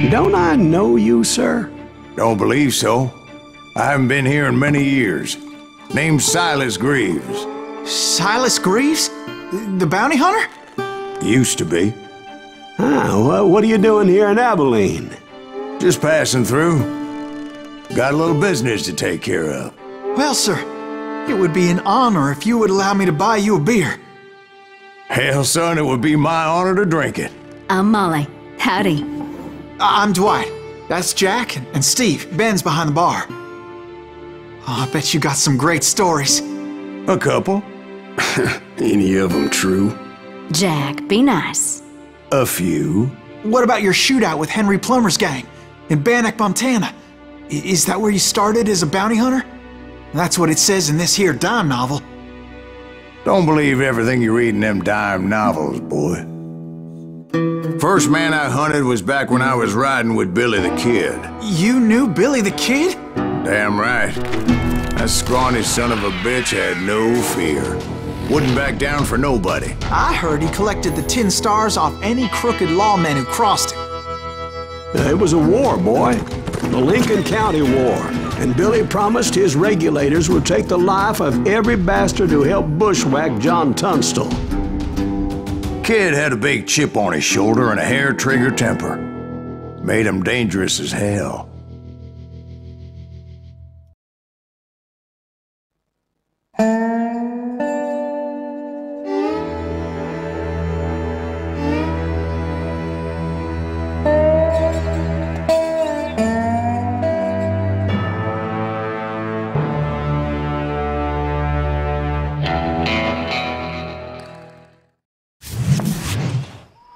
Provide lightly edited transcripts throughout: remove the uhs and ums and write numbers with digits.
Don't I know you, sir? Don't believe so. I haven't been here in many years. Name's Silas Greaves. Silas Greaves? The bounty hunter? Used to be. Ah, what are you doing here in Abilene? Just passing through. Got a little business to take care of. Well, sir, it would be an honor if you would allow me to buy you a beer. Hell, son, it would be my honor to drink it. I'm Molly. Howdy. I'm Dwight. That's Jack and Steve. Ben's behind the bar. Oh, I bet you got some great stories. A couple. Any of them true? Jack, be nice. A few. What about your shootout with Henry Plummer's gang in Bannock, Montana? Is that where you started as a bounty hunter? That's what it says in this here dime novel. Don't believe everything you read in them dime novels, boy. First man I hunted was back when I was riding with Billy the Kid. You knew Billy the Kid? Damn right. That scrawny son of a bitch had no fear. Wouldn't back down for nobody. I heard he collected the 10 stars off any crooked lawmen who crossed him. It was a war, boy. The Lincoln County War. And Billy promised his regulators would take the life of every bastard who helped bushwhack John Tunstall. Kid had a big chip on his shoulder and a hair-trigger temper. Made him dangerous as hell.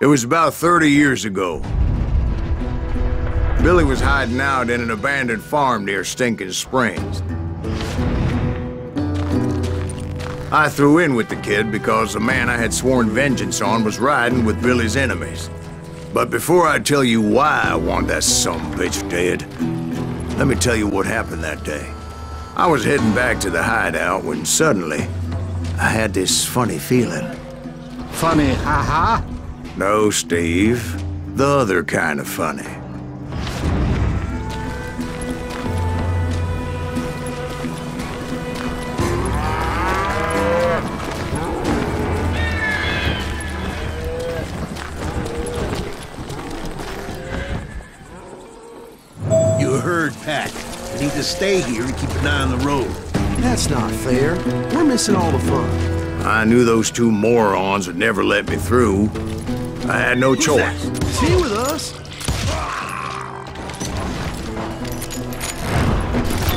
It was about 30 years ago. Billy was hiding out in an abandoned farm near Stinking Springs. I threw in with the kid because the man I had sworn vengeance on was riding with Billy's enemies. But before I tell you why I want that sumbitch dead, let me tell you what happened that day. I was heading back to the hideout when suddenly I had this funny feeling. Funny, ha-ha? No, Steve. The other kind of funny. You heard Pat. You need to stay here and keep an eye on the road. That's not fair. We're missing all the fun. I knew those two morons would never let me through. I had no choice. Is he with us?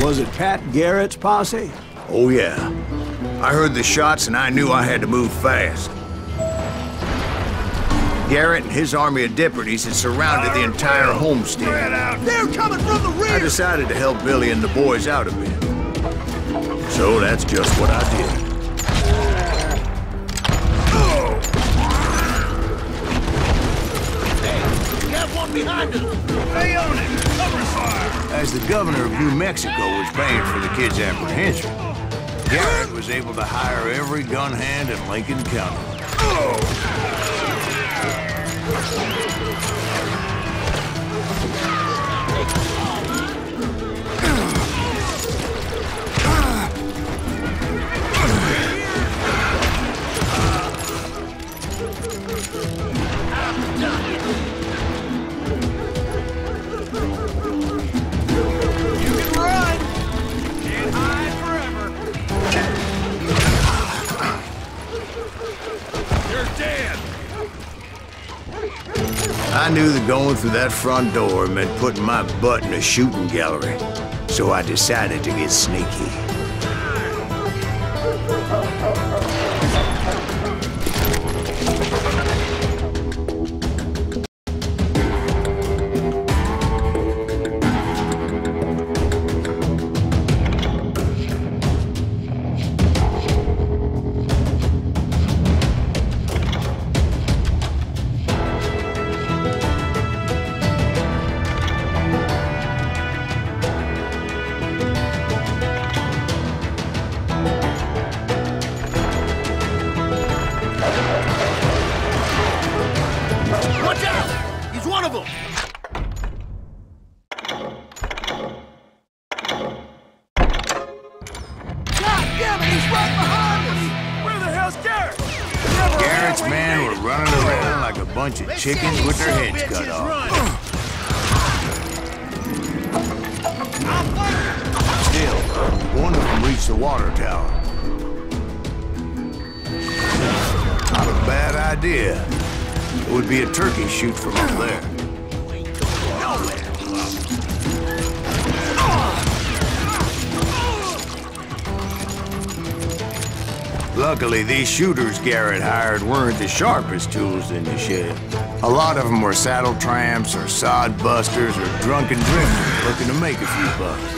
Was it Pat Garrett's posse? Oh, yeah. I heard the shots and I knew I had to move fast. Garrett and his army of deputies had surrounded the entire homestead. They're coming from the rear! I decided to help Billy and the boys out a bit. So that's just what I did. Behind us! Stay on it! Cover fire! As the governor of New Mexico was paying for the kid's apprehension, Garrett was able to hire every gun hand in Lincoln County. I knew that going through that front door meant putting my butt in a shooting gallery, so I decided to get sneaky. bunch of chickens with their heads cut off. Still, one of them reached the water tower. Not a bad idea. It would be a turkey shoot from up there. Luckily, these shooters Garrett hired weren't the sharpest tools in the shed. A lot of them were saddle tramps or sod busters or drunken drifters looking to make a few bucks.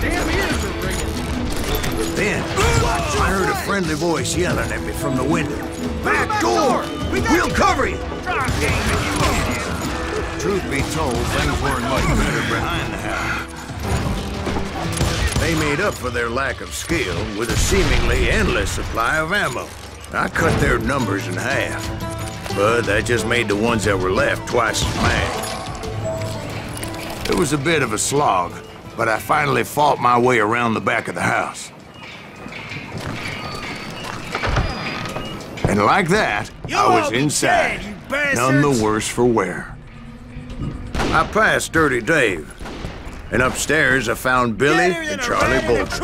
Damn ears are ringing. Then, I heard a friendly voice yelling at me from the window. Back door! We'll cover you! Truth be told, things weren't much better behind the house. They made up for their lack of skill with a seemingly endless supply of ammo. I cut their numbers in half, but that just made the ones that were left twice as mad. It was a bit of a slog, but I finally fought my way around the back of the house. And like that, I was inside, none the worse for wear. I passed Dirty Dave, and upstairs I found Billy and Charlie Bolton.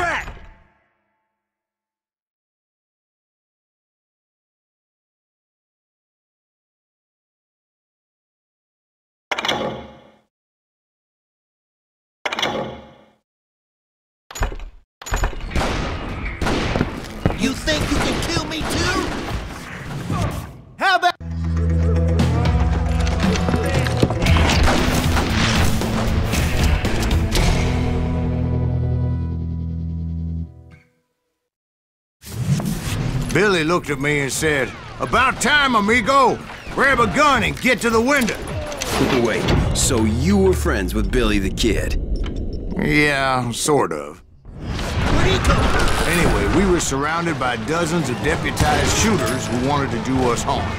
You think you can kill me too? How about... Billy looked at me and said, "About time, amigo! Grab a gun and get to the window!" Wait, so you were friends with Billy the Kid? Yeah, sort of. Where'd he come from? Anyway, we were surrounded by dozens of deputized shooters who wanted to do us harm.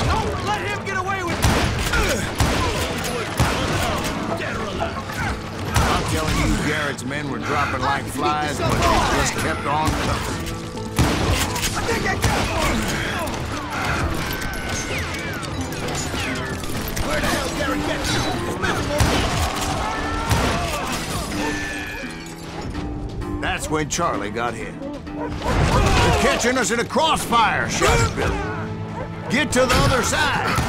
Don't let him get away with it! I'm telling you, Garrett's men were dropping like flies, but they just kept on coming. Where the hell Garrett get you? That's when Charlie got hit. "They're catching us in a crossfire," shouted Billy. "Get to the other side!"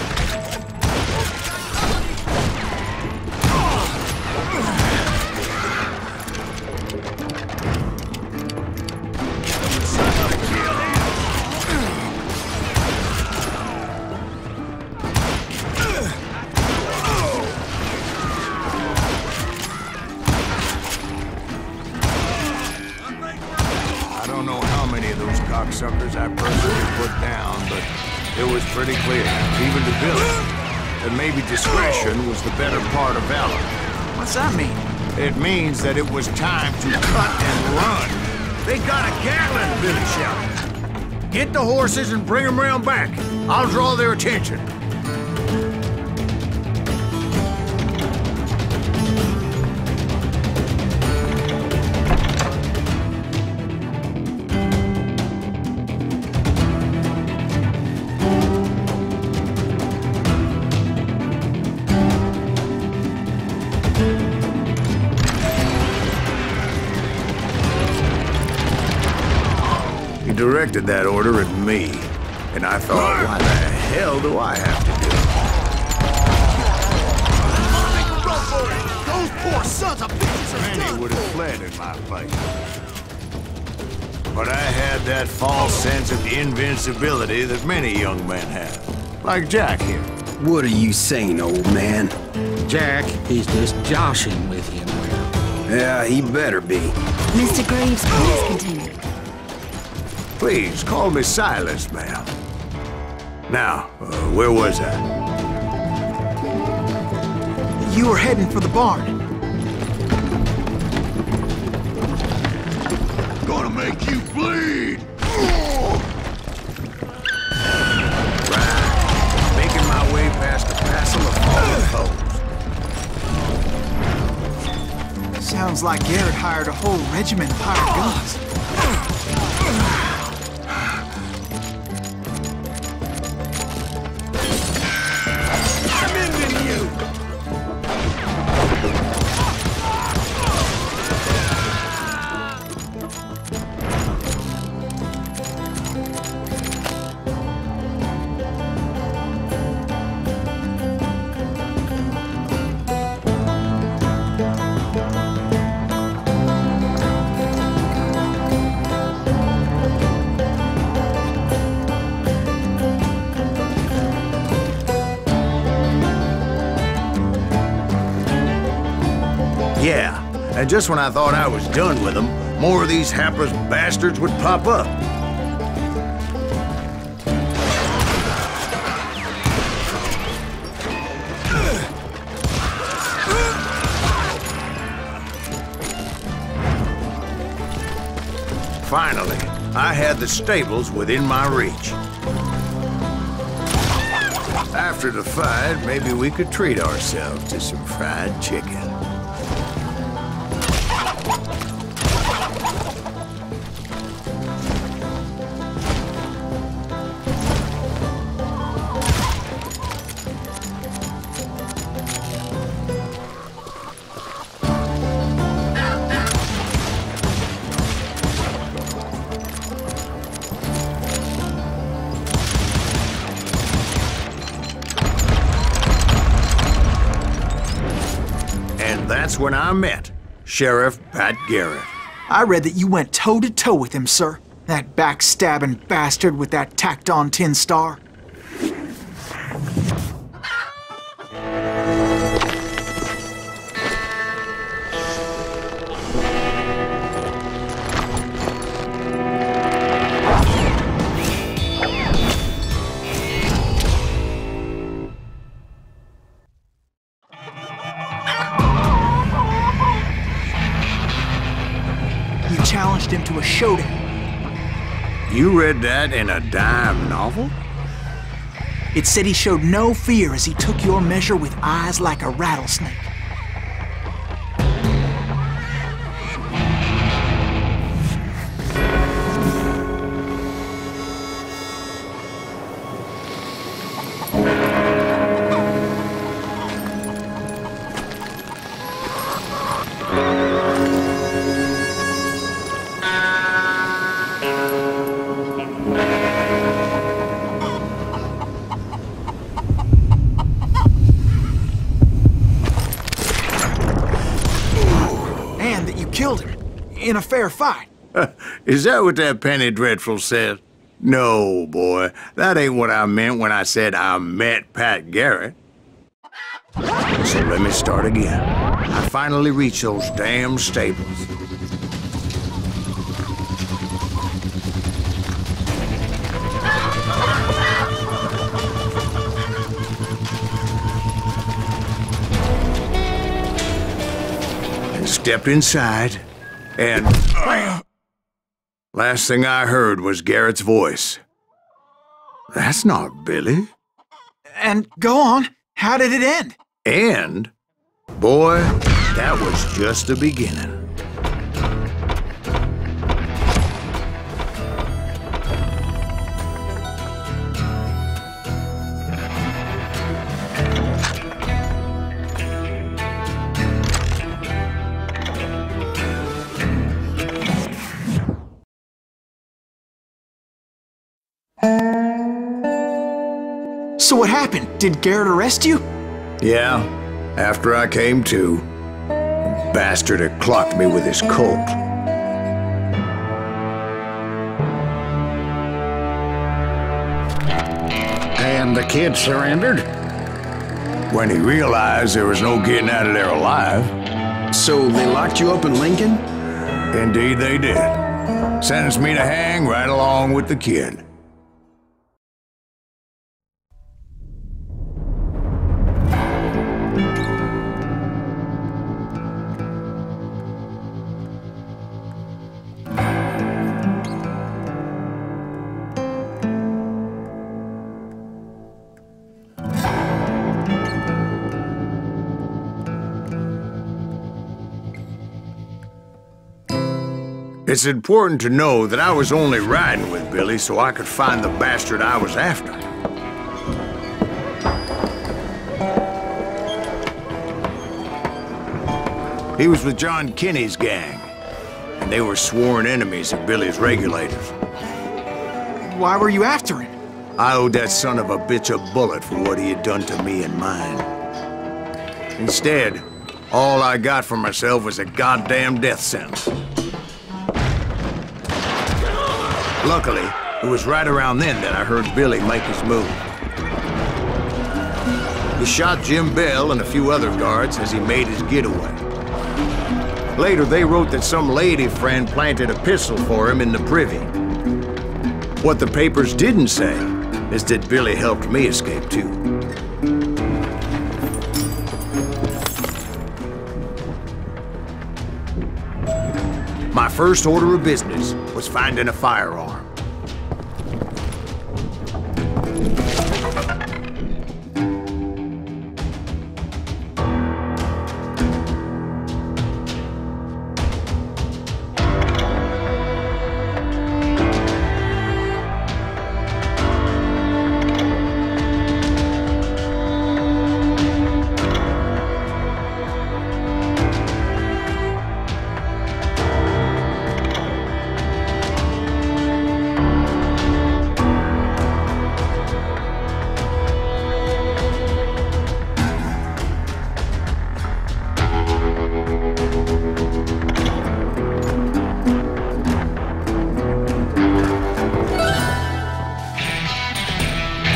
I don't know how many of those cocksuckers I personally put down, but it was pretty clear, even to Billy, that maybe discretion was the better part of valor. What's that mean? It means that it was time to cut and run. "They got a Gatling," Billy shouted. "Get the horses and bring them round back. I'll draw their attention." He directed that order at me, and I thought, why the hell do I have to do it? Those poor sons of bitches are Many done would have for. fled in my place. But I had that false sense of invincibility that many young men have. Like Jack here. What are you saying, old man? Jack, he's just joshing with you now. Yeah, he better be. Mr. Greaves, please continue. Please, call me Silas, ma'am. Now, where was I? You were heading for the barn. Gonna make you bleed! Making my way past a passel of fallen foes. Sounds like Garrett hired a whole regiment of hired guns. And just when I thought I was done with them, more of these hapless bastards would pop up. Finally, I had the stables within my reach. After the fight, maybe we could treat ourselves to some fried chicken. That's when I met Sheriff Pat Garrett. I read that you went toe-to-toe with him, sir. That backstabbing bastard with that tacked-on tin star. Challenged him to a showdown. You read that in a dime novel? It said he showed no fear as he took your measure with eyes like a rattlesnake. Killed him in a fair fight. Is that what that Penny Dreadful said? No, boy. That ain't what I meant when I said I met Pat Garrett. So let me start again. I finally reached those damn stables. Stepped inside, and last thing I heard was Garrett's voice. That's not Billy. And go on, how did it end? And, boy, that was just the beginning. So what happened? Did Garrett arrest you? Yeah, after I came to. The bastard had clocked me with his Colt. And the kid surrendered? When he realized there was no getting out of there alive. So they locked you up in Lincoln? Indeed they did. Sentenced me to hang right along with the kid. It's important to know that I was only riding with Billy so I could find the bastard I was after. He was with John Kinney's gang, and they were sworn enemies of Billy's regulators. Why were you after him? I owed that son of a bitch a bullet for what he had done to me and mine. Instead, all I got for myself was a goddamn death sentence. Luckily, it was right around then that I heard Billy make his move. He shot Jim Bell and a few other guards as he made his getaway. Later, they wrote that some lady friend planted a pistol for him in the privy. What the papers didn't say is that Billy helped me escape too. My first order of business was finding a firearm.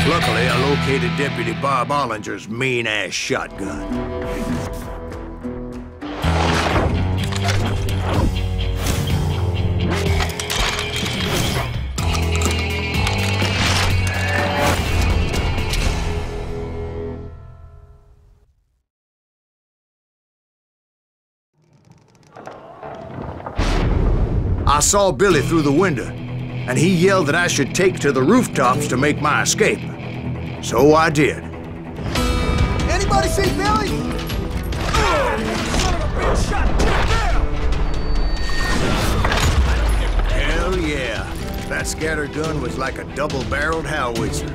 Luckily, I located Deputy Bob Ollinger's mean-ass shotgun. I saw Billy through the window, and he yelled that I should take to the rooftops to make my escape. So I did. Anybody see Billy? Son of a bitch, shot down! Hell yeah. That scatter gun was like a double-barreled howitzer.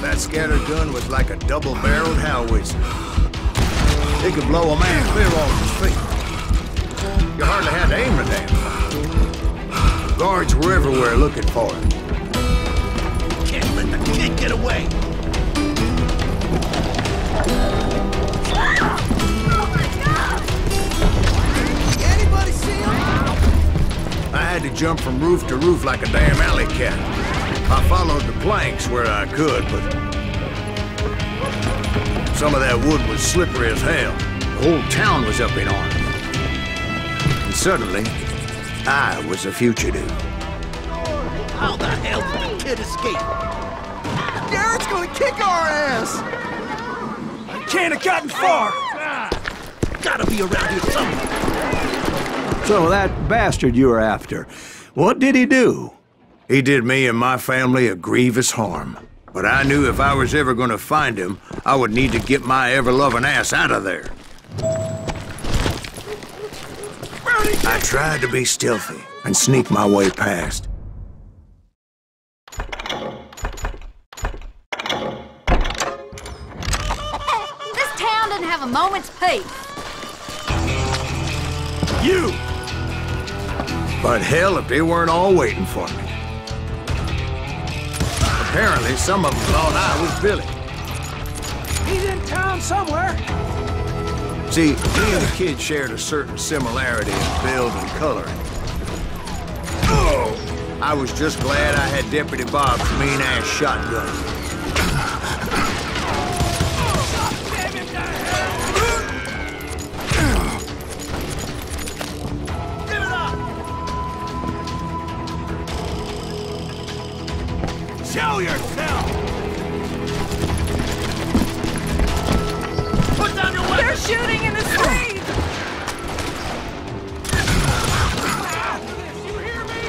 That scatter gun was like a double-barreled howitzer. It could blow a man clear off his feet. You hardly had to aim the damn thing. Guards were everywhere looking for him. Can't let the kid get away. Anybody see him? I had to jump from roof to roof like a damn alley cat. I followed the planks where I could, but some of that wood was slippery as hell. The whole town was up in arms. And suddenly, I was a fugitive. How the hell did the kid escape? Garrett's gonna kick our ass! I can't have gotten far! Gotta be around here somewhere. So that bastard you were after, what did he do? He did me and my family a grievous harm. But I knew if I was ever gonna find him, I would need to get my ever-loving ass out of there. I tried to be stealthy and sneak my way past. This town doesn't have a moment's peace. You! But hell, if they weren't all waiting for me. Apparently, some of them thought I was Billy. He's in town somewhere. See, me and the kid shared a certain similarity in build and coloring. I was just glad I had Deputy Bob's mean-ass shotgun. Show yourself! Put down your weapon! They're shooting in the street! You hear me?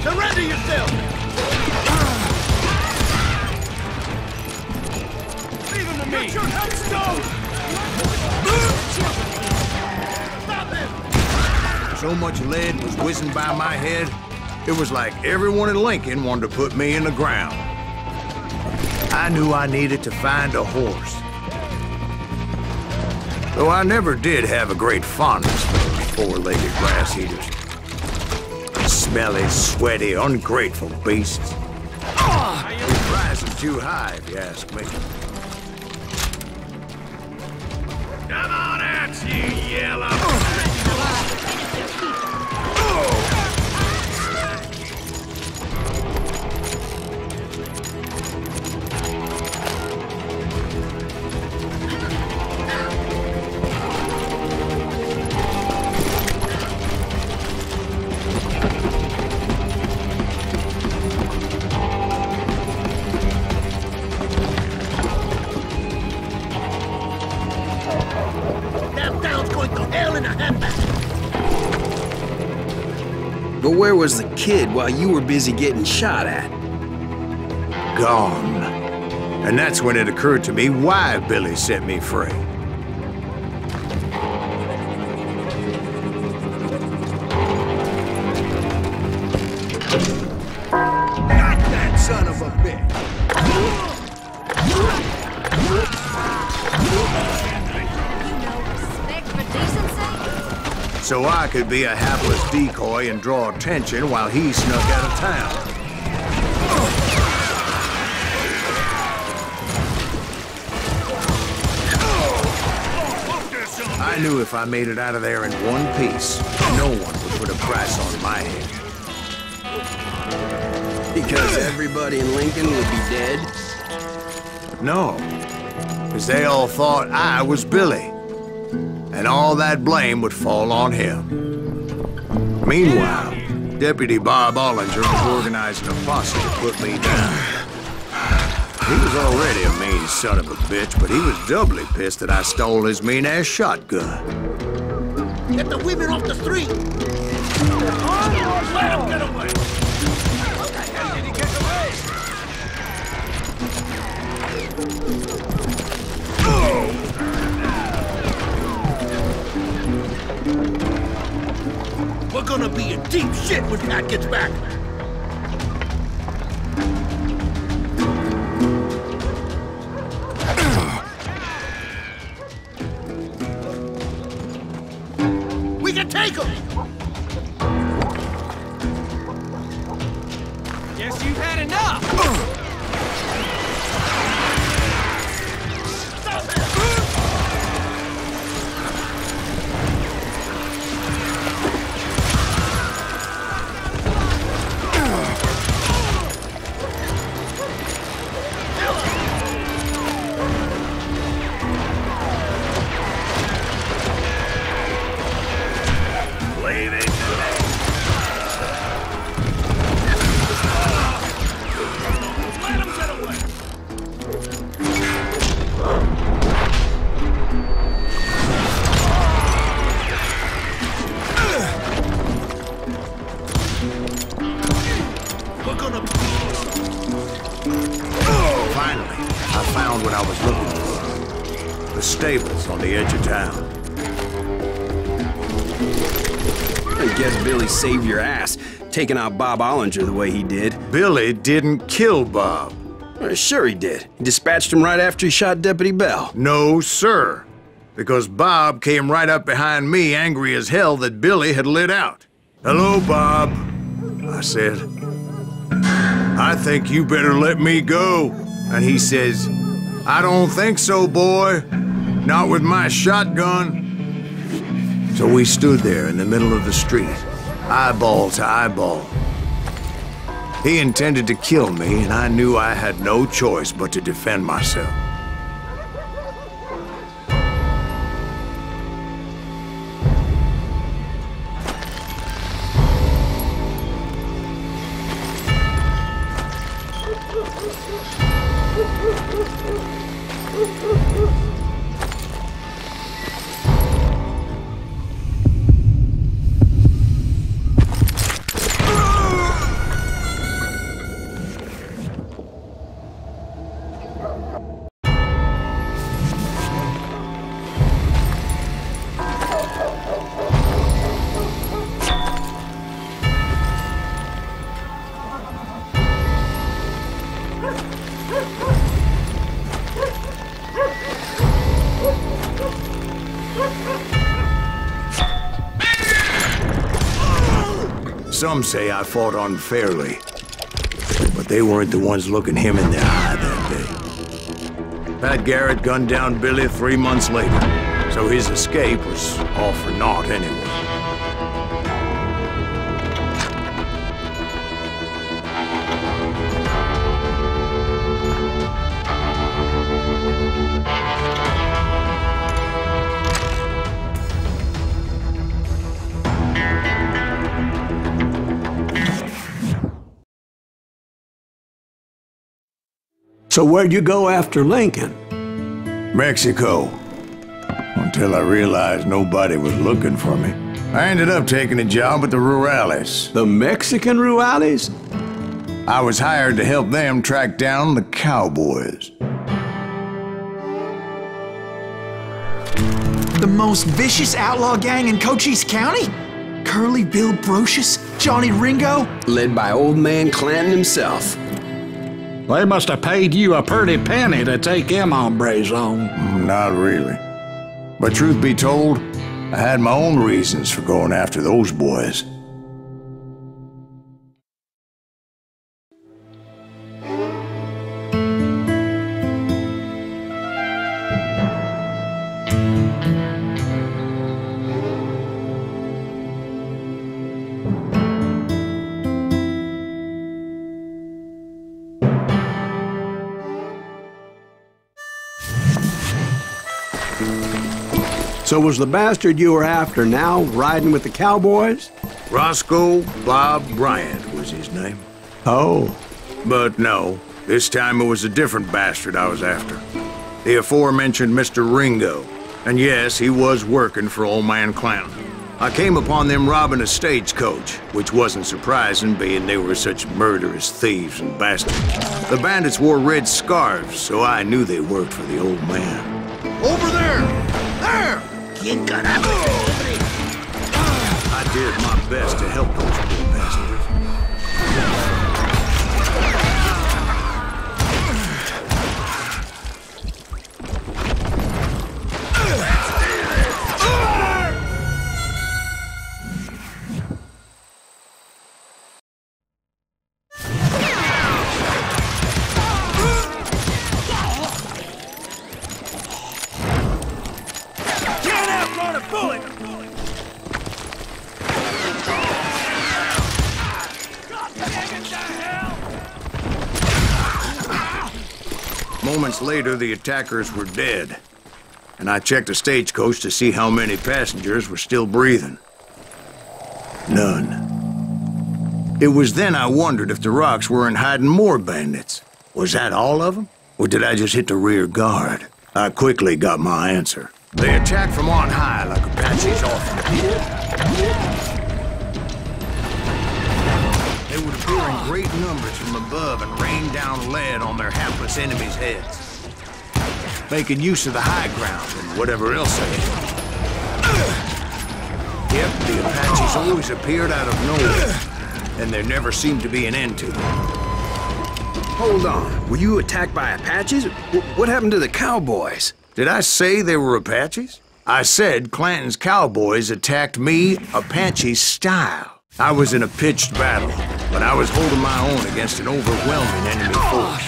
Surrender yourself! Leave him to me! Get your headstone! Stop him! So much lead was whizzing by my head, it was like everyone in Lincoln wanted to put me in the ground. I knew I needed to find a horse. Though I never did have a great fondness for those four-legged grass eaters. Smelly, sweaty, ungrateful beasts. They're rising too high, if you ask me. nuts, you yellow! But where was the kid while you were busy getting shot at? Gone. And that's when it occurred to me why Billy set me free. Got that son of a bitch! Respect for decency? So I could be a hapless decoy and draw attention while he snuck out of town. I knew if I made it out of there in one piece, no one would put a price on my head. Because everybody in Lincoln would be dead? No, because they all thought I was Billy, and all that blame would fall on him. Meanwhile, Deputy Bob Ollinger was organizing a posse to put me down. He was already a mean son of a bitch, but he was doubly pissed that I stole his mean-ass shotgun. Get the women off the street! Let him get away! How the hell did he get away? We're gonna be in deep shit when Pat gets back! We can take him! Guess you've had enough! Finally, I found what I was looking for. The stables on the edge of town. I guess Billy saved your ass, taking out Bob Ollinger the way he did. Billy didn't kill Bob. Well, sure he did. He dispatched him right after he shot Deputy Bell. No, sir. Because Bob came right up behind me, angry as hell that Billy had lit out. "Hello, Bob," I said. "I think you better let me go." And he says, "I don't think so, boy. Not with my shotgun." So we stood there in the middle of the street, eyeball to eyeball. He intended to kill me, and I knew I had no choice but to defend myself. Some say I fought unfairly, but they weren't the ones looking him in the eye that day. Pat Garrett gunned down Billy 3 months later, so his escape was all for naught anyway. So where'd you go after Lincoln? Mexico. Until I realized nobody was looking for me. I ended up taking a job at the Rurales. The Mexican Rurales? I was hired to help them track down the cowboys. The most vicious outlaw gang in Cochise County? Curly Bill Brocious? Johnny Ringo? Led by old man Clanton himself. They must have paid you a pretty penny to take them hombres on. Not really. But truth be told, I had my own reasons for going after those boys. So was the bastard you were after now riding with the cowboys? Roscoe Bob Bryant was his name. Oh. But no, this time it was a different bastard I was after. The aforementioned Mr. Ringo. And yes, he was working for old man Clanton. I came upon them robbing a stagecoach, which wasn't surprising, being they were such murderous thieves and bastards. The bandits wore red scarves, so I knew they worked for the old man. Over there! There! I did my best to help those poor bastards. Moments later, the attackers were dead, and I checked the stagecoach to see how many passengers were still breathing. None. It was then I wondered if the rocks weren't hiding more bandits. Was that all of them? Or did I just hit the rear guard? I quickly got my answer. They attacked from on high like Apaches often did. They would appear in great numbers from above and rain down lead on their hapless enemies' heads, making use of the high ground and whatever else they had. Yep, the Apaches always appeared out of nowhere, and there never seemed to be an end to them. Hold on. Were you attacked by Apaches? What happened to the cowboys? Did I say they were Apaches? I said Clanton's cowboys attacked me Apache style. I was in a pitched battle, but I was holding my own against an overwhelming enemy force.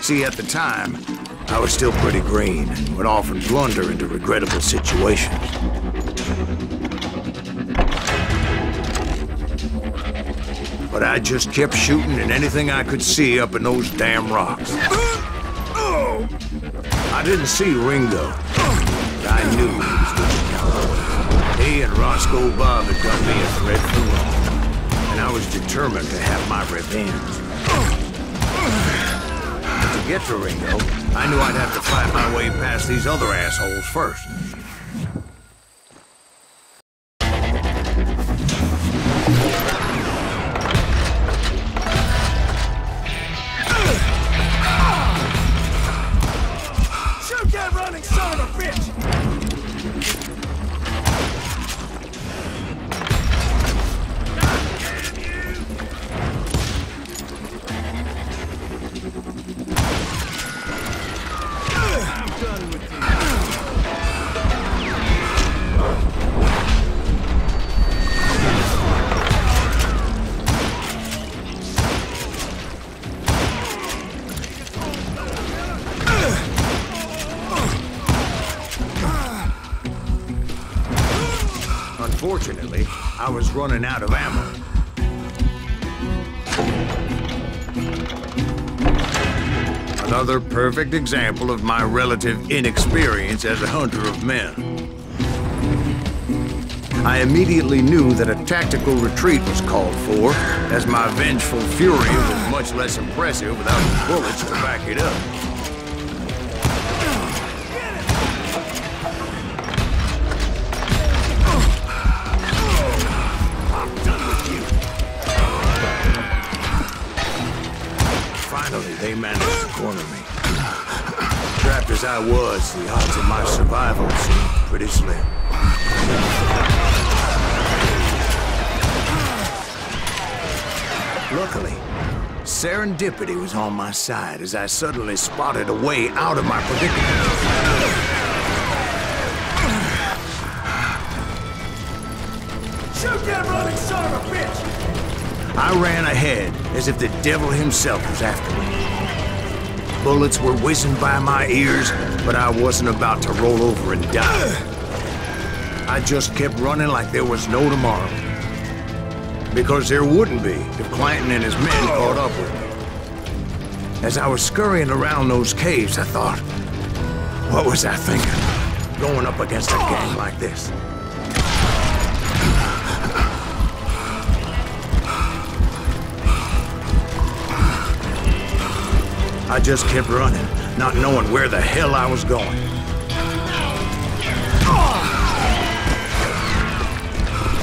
See, at the time, I was still pretty green and would often blunder into regrettable situations. But I just kept shooting at anything I could see up in those damn rocks. I didn't see Ringo, but I knew he was with the cowboys. He and Roscoe Bob had done me a dreadful wrong, and I was determined to have my revenge. But to get to Ringo, I knew I'd have to fight my way past these other assholes first. Unfortunately, I was running out of ammo. Another perfect example of my relative inexperience as a hunter of men. I immediately knew that a tactical retreat was called for, as my vengeful fury was much less impressive without the bullets to back it up. Finally, they managed to corner me. Trapped as I was, the odds of my survival seemed pretty slim. Luckily, serendipity was on my side as I suddenly spotted a way out of my predicament. Shoot that running son of a bitch! I ran ahead as if the devil himself was after me. Bullets were whizzing by my ears, but I wasn't about to roll over and die. I just kept running like there was no tomorrow. Because there wouldn't be if Clanton and his men caught up with me. As I was scurrying around those caves, I thought, what was I thinking? Going up against a gang like this? I just kept running, not knowing where the hell I was going.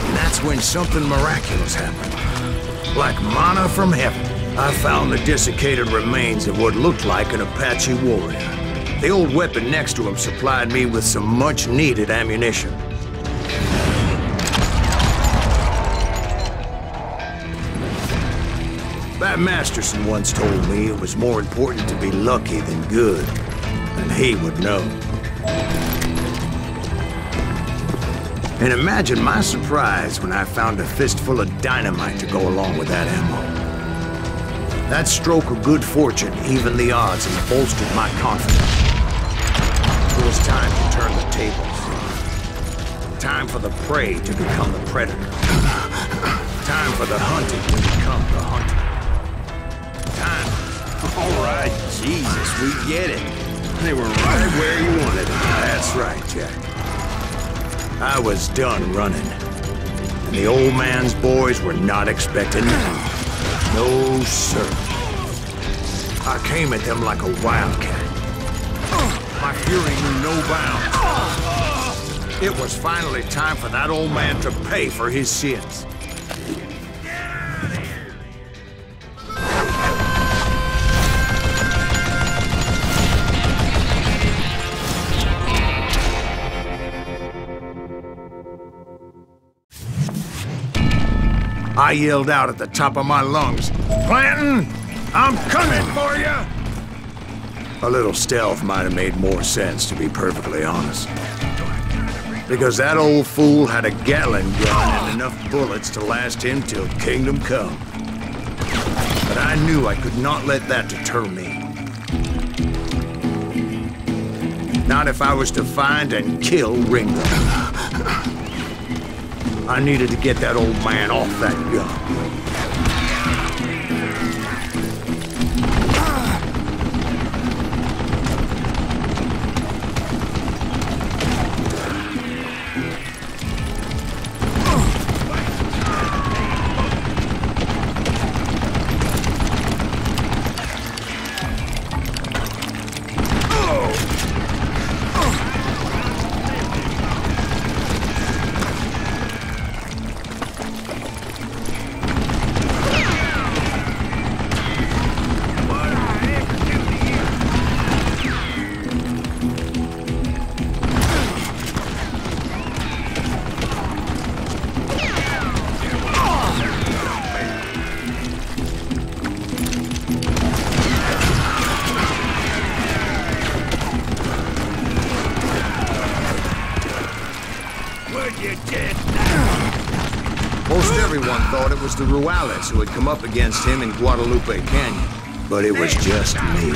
And that's when something miraculous happened. Like manna from heaven, I found the desiccated remains of what looked like an Apache warrior. The old weapon next to him supplied me with some much-needed ammunition. Bat Masterson once told me it was more important to be lucky than good, and he would know. And imagine my surprise when I found a fistful of dynamite to go along with that ammo. That stroke of good fortune evened the odds and bolstered my confidence. It was time to turn the tables. Time for the prey to become the predator. Time for the hunted to become the hunter. All right, Jesus, we get it. They were right where you wanted them. That's right, Jack. I was done running. And the old man's boys were not expecting me. No, sir. I came at them like a wildcat. My fury knew no bounds. It was finally time for that old man to pay for his sins. I yelled out at the top of my lungs, "Clanton, I'm coming for you!" A little stealth might have made more sense, to be perfectly honest. Because that old fool had a Gatling gun and enough bullets to last him till kingdom come. But I knew I could not let that deter me. Not if I was to find and kill Ringo. I needed to get that old man off that gun. Most everyone thought it was the Ruales who had come up against him in Guadalupe Canyon, but it was just me.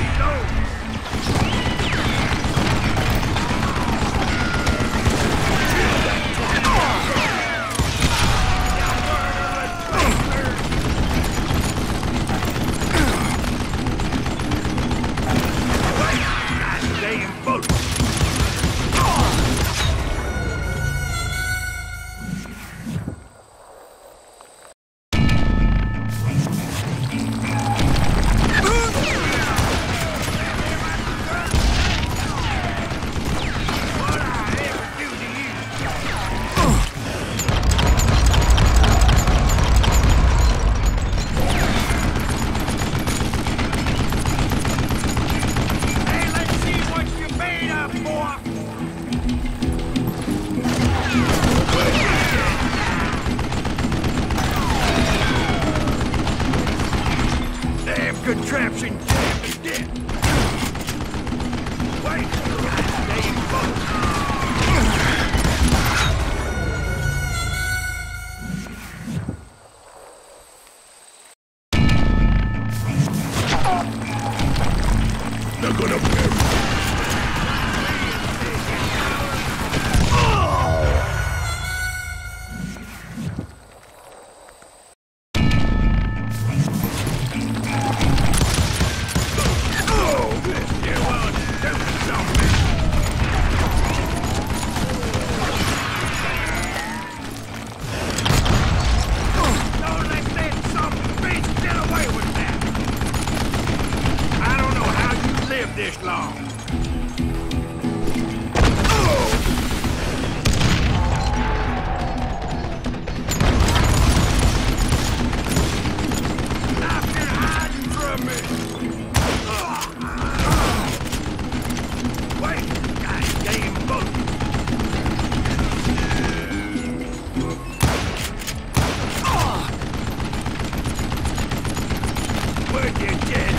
corruption camp is dead. Wait, goddamn boat. They're gonna perish. This long. Stop it hiding from me. Wait, goddamn boat. Where'd you get?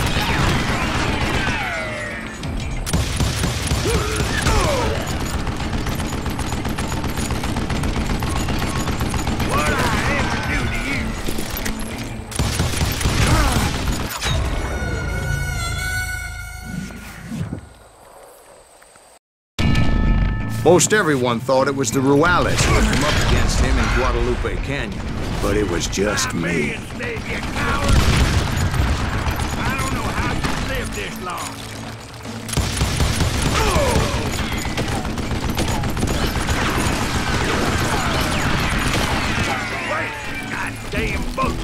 Most everyone thought it was the Ruales who had come up against him in Guadalupe Canyon, but it was just me. I don't know how you lived this long. Wait, goddamn boat.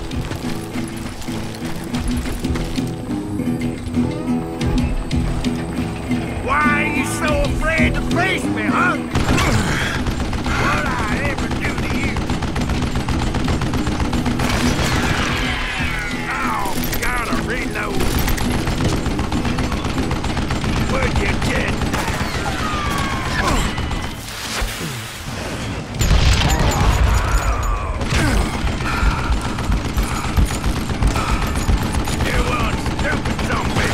Why are you so afraid to face me, huh? What'd I ever do to you? Oh, gotta reload. Where'd you get that? You want stupid zombie.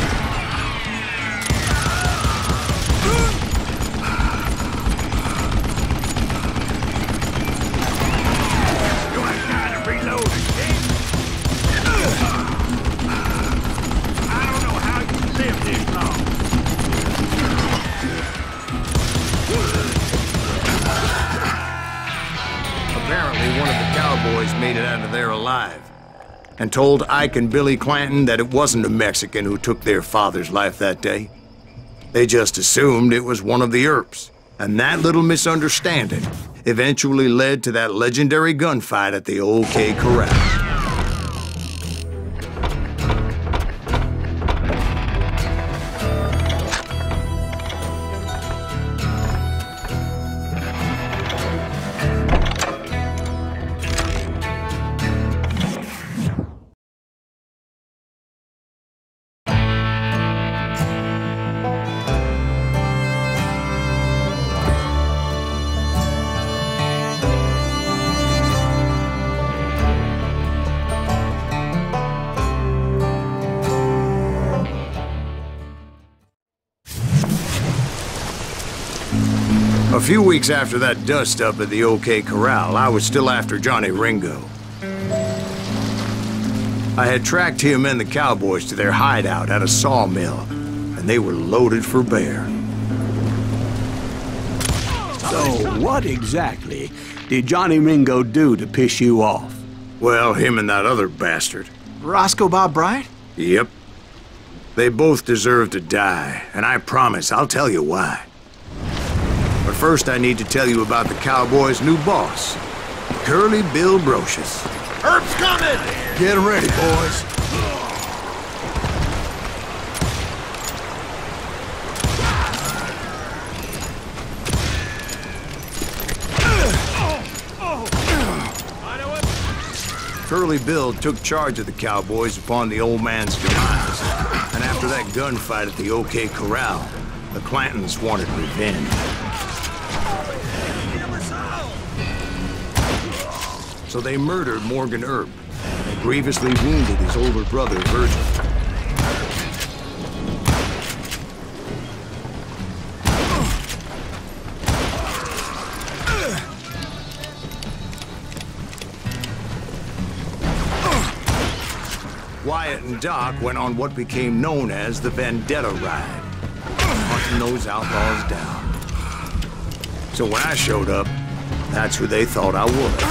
Apparently, one of the cowboys made it out of there alive and told Ike and Billy Clanton that it wasn't a Mexican who took their father's life that day. They just assumed it was one of the Earps, and that little misunderstanding eventually led to that legendary gunfight at the OK Corral. A few weeks after that dust-up at the OK Corral, I was still after Johnny Ringo. I had tracked him and the cowboys to their hideout at a sawmill, and they were loaded for bear. So, what exactly did Johnny Ringo do to piss you off? Well, him and that other bastard. Roscoe Bob Bryant? Yep. They both deserve to die, and I promise I'll tell you why. But first I need to tell you about the cowboys' new boss, Curly Bill Brocious. Herb's coming! Get ready, boys. Curly Bill took charge of the cowboys upon the old man's demise. And after that gunfight at the OK Corral, the Clantons wanted revenge. So they murdered Morgan Earp and grievously wounded his older brother, Virgil. Wyatt and Doc went on what became known as the Vendetta Ride, hunting those outlaws down. So when I showed up, that's who they thought I was.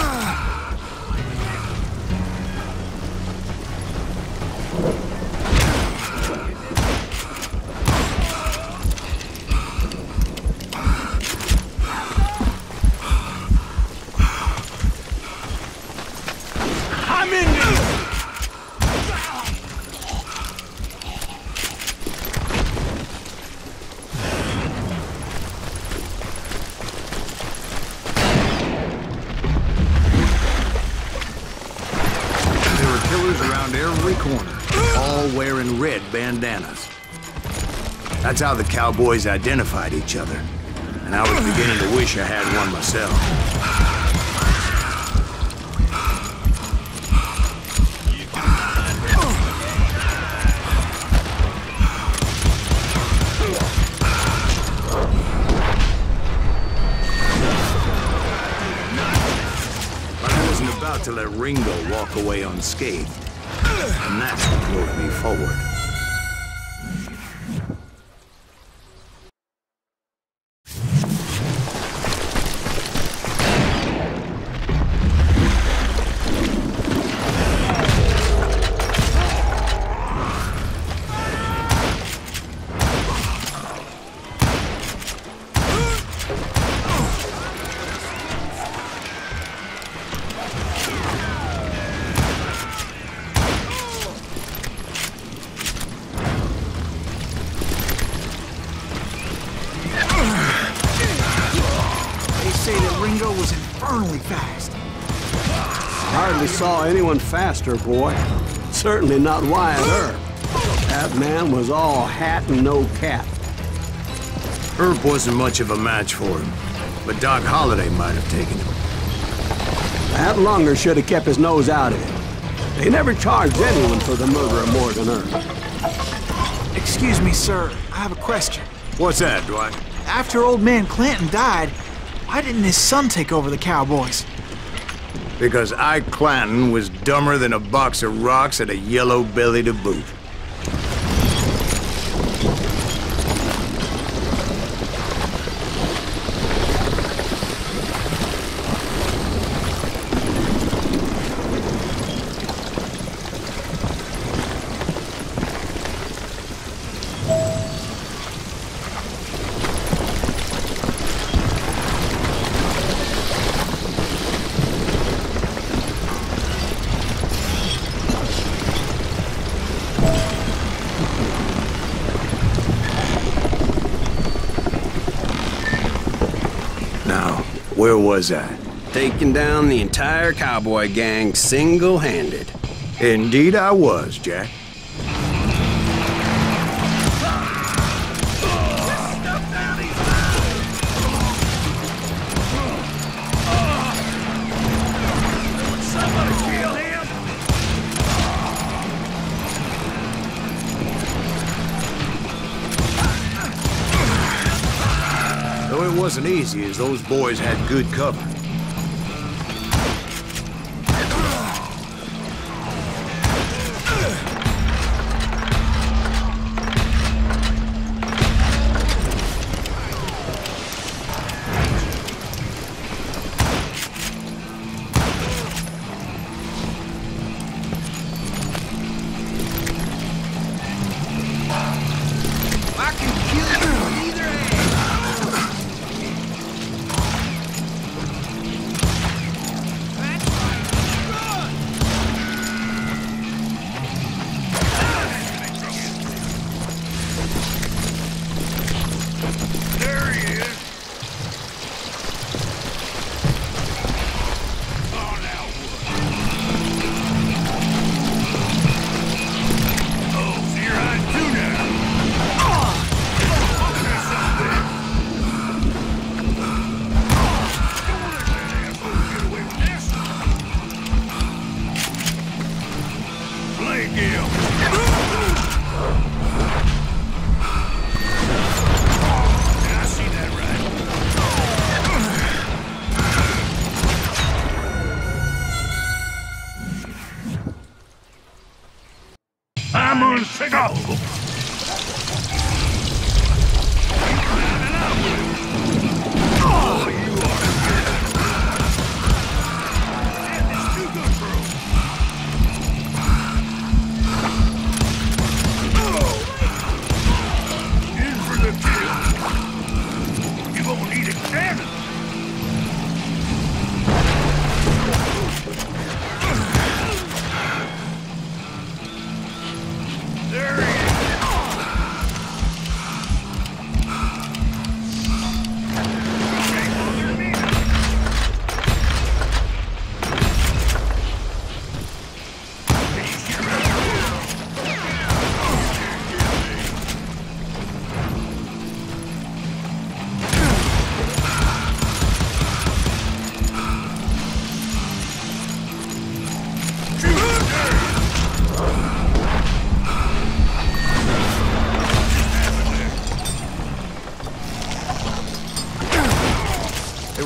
I'm in this! There were killers around every corner, all wearing red bandanas. That's how the cowboys identified each other, and I was beginning to wish I had one myself. To let Ringo walk away unscathed. And that's what drove me forward. Ringo was infernally fast. Hardly saw anyone faster, boy. Certainly not Wyatt Earp. That man was all hat and no cap. Earp wasn't much of a match for him, but Doc Holliday might have taken him. That Lunger should have kept his nose out of it. They never charged anyone for the murder of Morgan Earp. Excuse me, sir. I have a question. What's that, Dwight? After old man Clanton died, why didn't his son take over the Cowboys? Because Ike Clanton was dumber than a box of rocks and a yellow belly to boot. Where was I? Taking down the entire cowboy gang single-handed. Indeed I was, Jack. It wasn't easy, as those boys had good cover. I can kill you with either hand!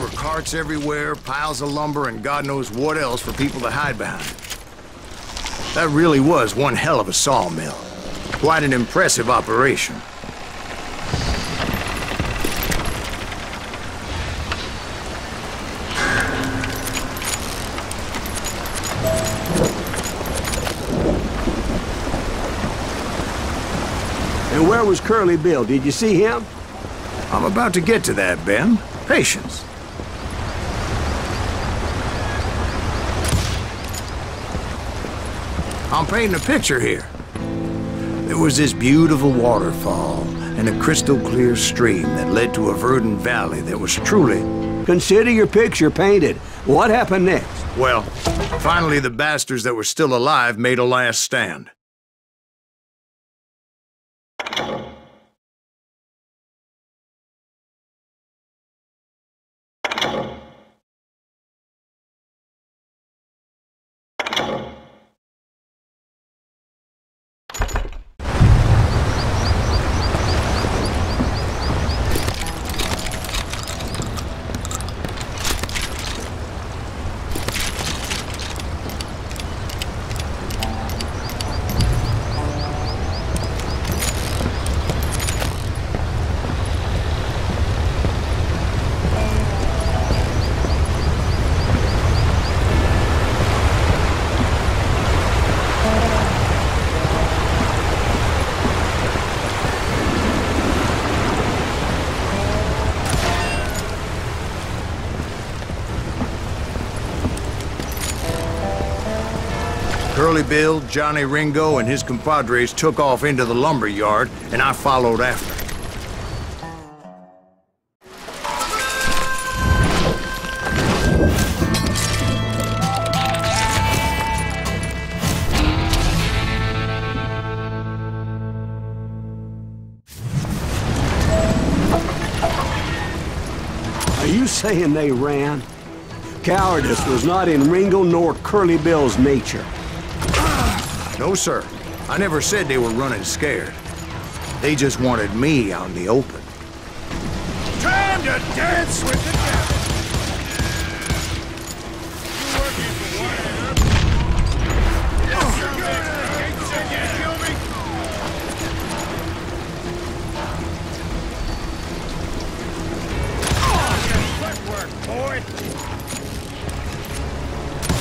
were carts everywhere, piles of lumber, and God knows what else for people to hide behind. That really was one hell of a sawmill. Quite an impressive operation. And where was Curly Bill? Did you see him? I'm about to get to that, Ben. Patience. I'm painting a picture here. There was this beautiful waterfall and a crystal clear stream that led to a verdant valley that was truly... Consider your picture painted. What happened next? Well, finally the bastards that were still alive made a last stand. Curly Bill, Johnny Ringo, and his compadres took off into the lumber yard, and I followed after. Are you saying they ran? Cowardice was not in Ringo nor Curly Bill's nature. No, sir. I never said they were running scared. They just wanted me out in the open. Time to dance with the devil! You working for Wyatt Earp? Yes, sir, man. You said you'd kill me? Oh, good footwork, boy!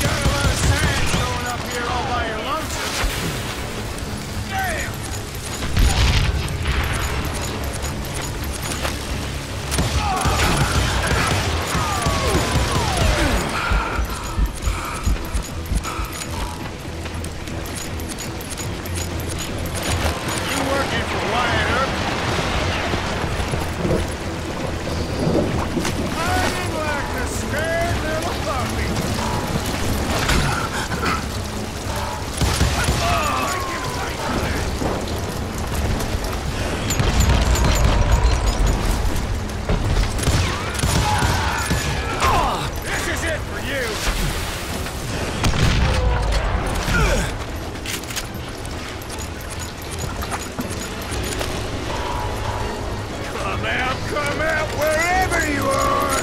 Got a lot of sand throwing up here all by your lonesome. Damn! Come out wherever you are!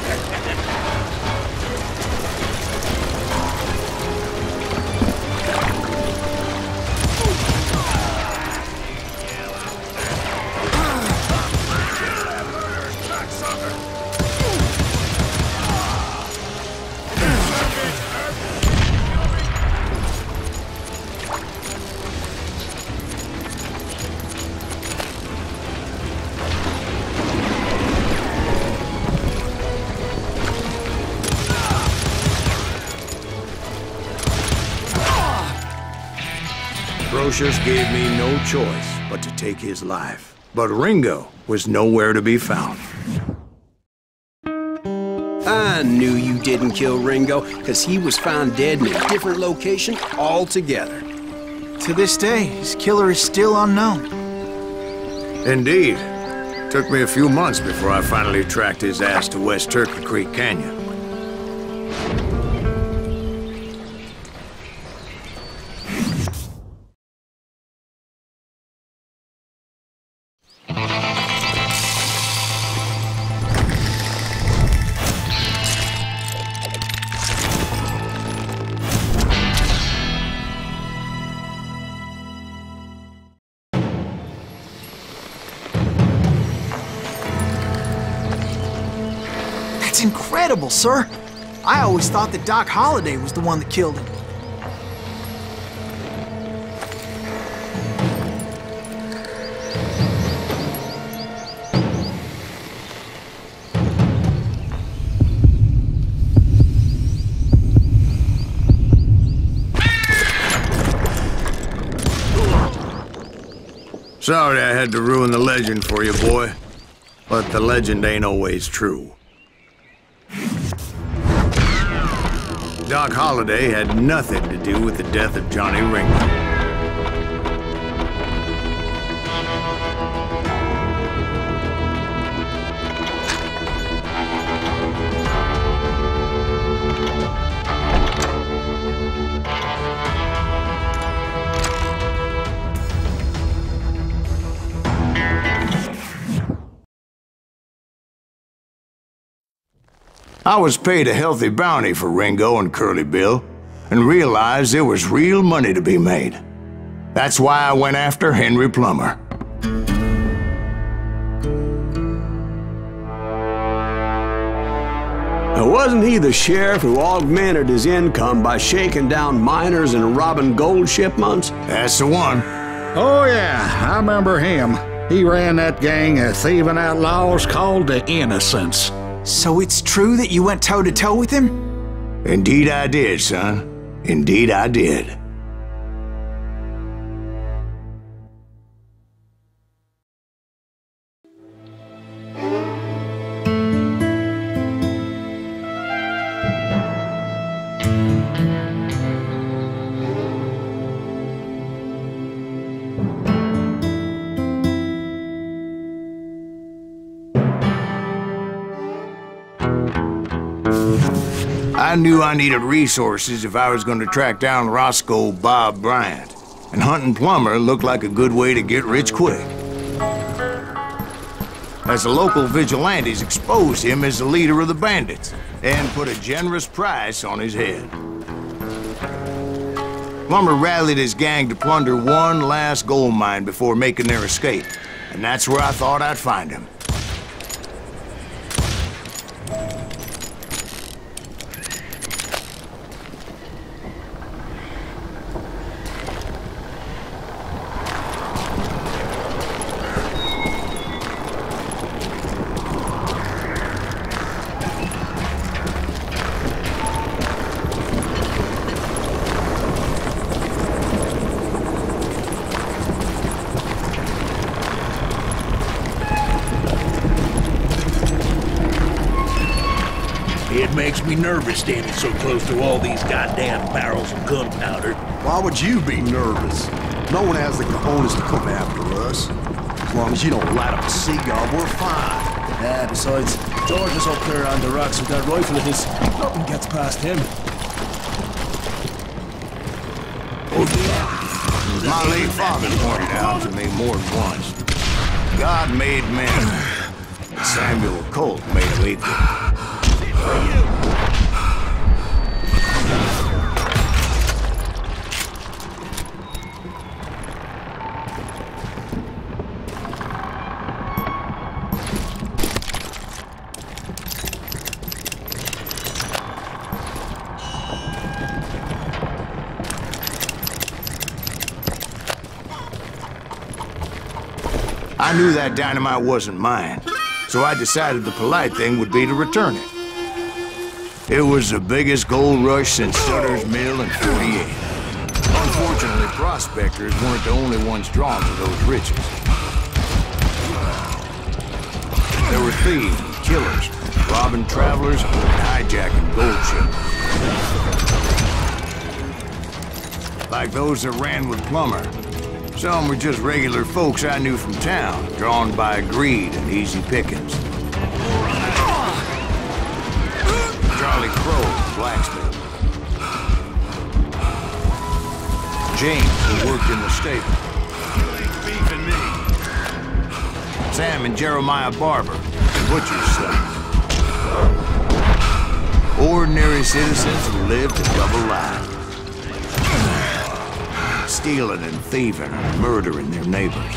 Brocious gave me no choice but to take his life. But Ringo was nowhere to be found. I knew you didn't kill Ringo, because he was found dead in a different location altogether. To this day, his killer is still unknown. Indeed. Took me a few months before I finally tracked his ass to West Turkey Creek Canyon. That's incredible, sir. I always thought that Doc Holliday was the one that killed him. Sorry I had to ruin the legend for you, boy. But the legend ain't always true. Doc Holliday had nothing to do with the death of Johnny Ringo. I was paid a healthy bounty for Ringo and Curly Bill, and realized there was real money to be made. That's why I went after Henry Plummer. Now, wasn't he the sheriff who augmented his income by shaking down miners and robbing gold shipments? That's the one. Oh, yeah, I remember him. He ran that gang of thieving outlaws called the Innocents. So it's true that you went toe-to-toe with him? Indeed I did, son. Indeed I did. I knew I needed resources if I was going to track down Roscoe Bob Bryant, and hunting Plummer looked like a good way to get rich quick. As the local vigilantes exposed him as the leader of the bandits, and put a generous price on his head. Plummer rallied his gang to plunder one last gold mine before making their escape, and that's where I thought I'd find him. It makes me nervous standing so close to all these goddamn barrels of gunpowder. Why would you be nervous? No one has the cojones to come after us. As long as you don't light up a cigar, we're fine. Yeah, besides, George is up there on the rocks with that rifle of his. Nothing gets past him. My late father pointed out to me more than once. God made men, but Samuel Colt made them equal. I knew that dynamite wasn't mine, so I decided the polite thing would be to return it. It was the biggest gold rush since Sutter's Mill in '48. Unfortunately, prospectors weren't the only ones drawn to those riches. There were thieves and killers, robbing travelers and hijacking gold ships. Like those that ran with Plummer. Some were just regular folks I knew from town, drawn by greed and easy pickings. Charlie Crow, blacksmith. James, who worked in the stable. Sam and Jeremiah Barber, the butcher's son. Ordinary citizens who lived a double life. Stealing and thieving and murdering their neighbors.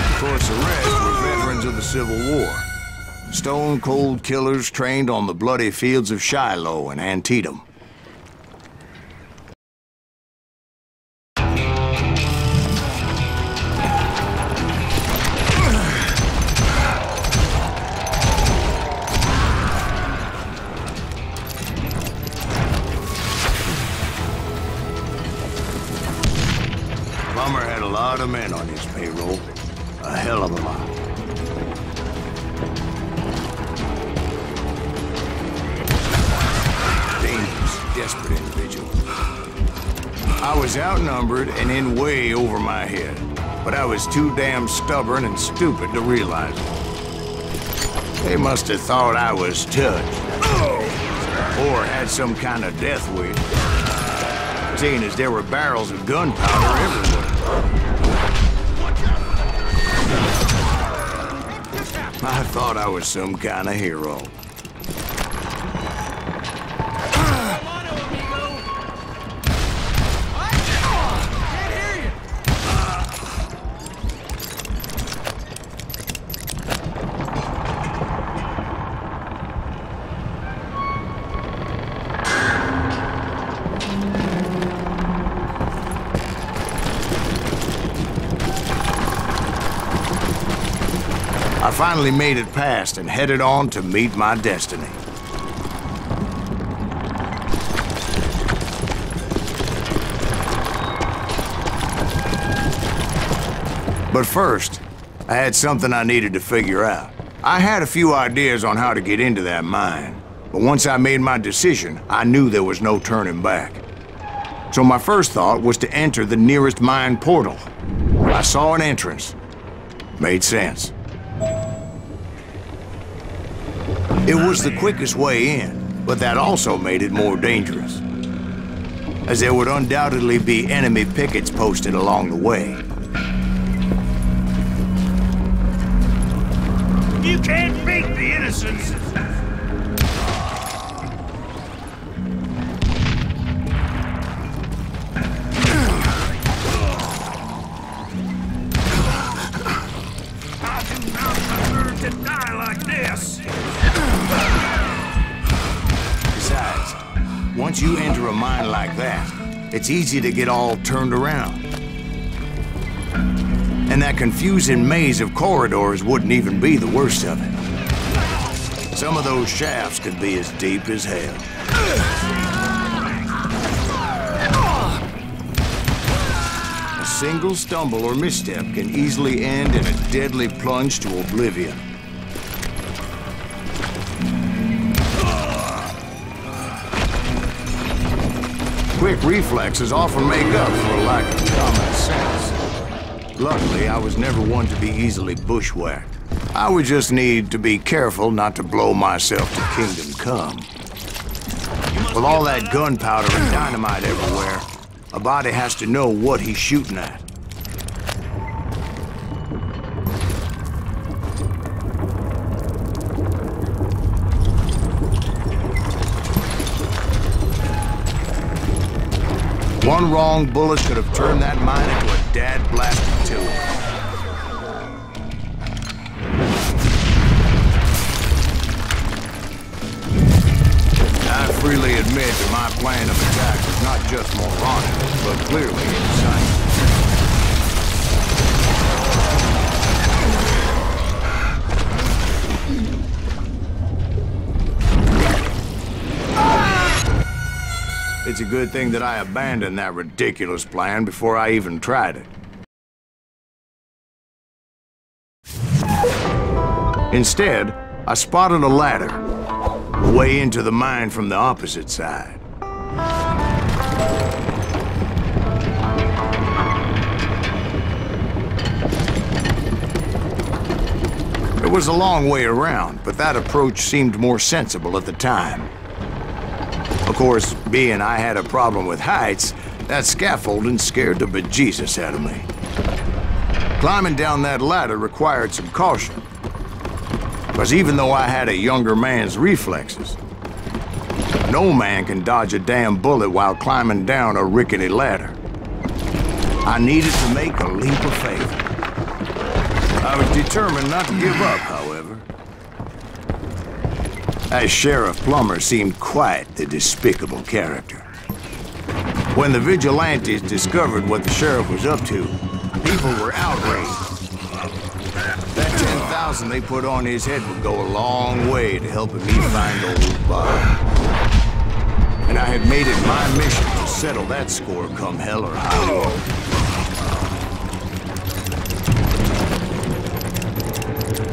Of course, the rest were veterans of the Civil War. Stone-cold killers trained on the bloody fields of Shiloh and Antietam. Plummer had a lot of men on his payroll. A hell of a lot. Desperate individual. I was outnumbered and in way over my head, but I was too damn stubborn and stupid to realize it. They must have thought I was touched, or had some kind of death wish, seeing as there were barrels of gunpowder everywhere. I thought I was some kind of hero. I finally made it past and headed on to meet my destiny. But first, I had something I needed to figure out. I had a few ideas on how to get into that mine, but once I made my decision, I knew there was no turning back. So my first thought was to enter the nearest mine portal. I saw an entrance. Made sense. It was the quickest way in, but that also made it more dangerous, as there would undoubtedly be enemy pickets posted along the way. You can't beat the innocents. I do not deserve to die like this. Besides, once you enter a mine like that, it's easy to get all turned around. And that confusing maze of corridors wouldn't even be the worst of it. Some of those shafts could be as deep as hell. A single stumble or misstep can easily end in a deadly plunge to oblivion. Quick reflexes often make up for a lack of common sense. Luckily, I was never one to be easily bushwhacked. I would just need to be careful not to blow myself to kingdom come. With all that gunpowder and dynamite everywhere, a body has to know what he's shooting at. One wrong bullet could have turned that mine into a dad-blasted tomb. I freely admit that my plan of attack was not just moronic, but clearly insane. It's a good thing that I abandoned that ridiculous plan before I even tried it. Instead, I spotted a ladder, a way into the mine from the opposite side. It was a long way around, but that approach seemed more sensible at the time. Of course, being I had a problem with heights, that scaffolding scared the bejesus out of me. Climbing down that ladder required some caution, because even though I had a younger man's reflexes, no man can dodge a damn bullet while climbing down a rickety ladder. I needed to make a leap of faith. I was determined not to give up, however. That Sheriff Plummer seemed quite the despicable character. When the vigilantes discovered what the sheriff was up to, people were outraged. That 10,000 they put on his head would go a long way to helping me find old Bob. And I had made it my mission to settle that score come hell or high water.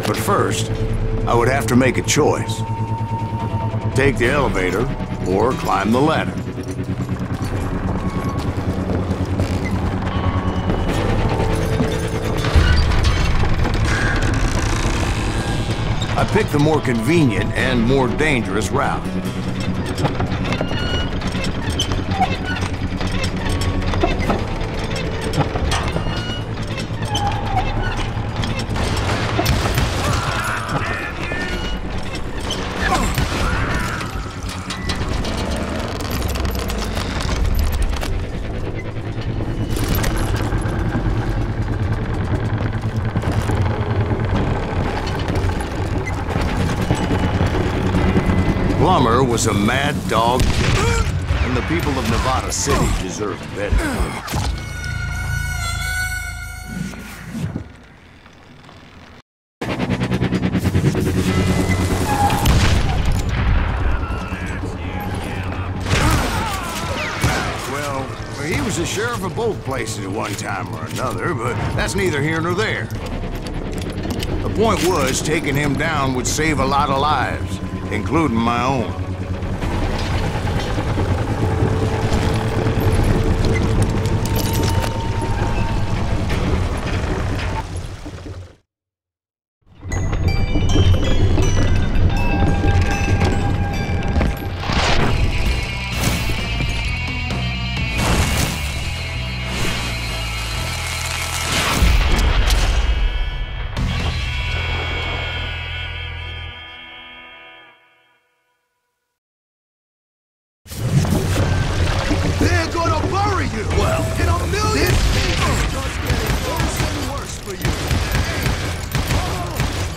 But first, I would have to make a choice. Take the elevator or climb the ladder. I picked the more convenient and more dangerous route. Plummer was a mad dog killer, and the people of Nevada City deserved better. Well, he was the sheriff of both places at one time or another, but that's neither here nor there. The point was, taking him down would save a lot of lives, including my own.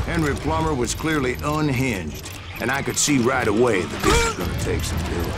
Henry Plummer was clearly unhinged, and I could see right away that this was gonna take some doing.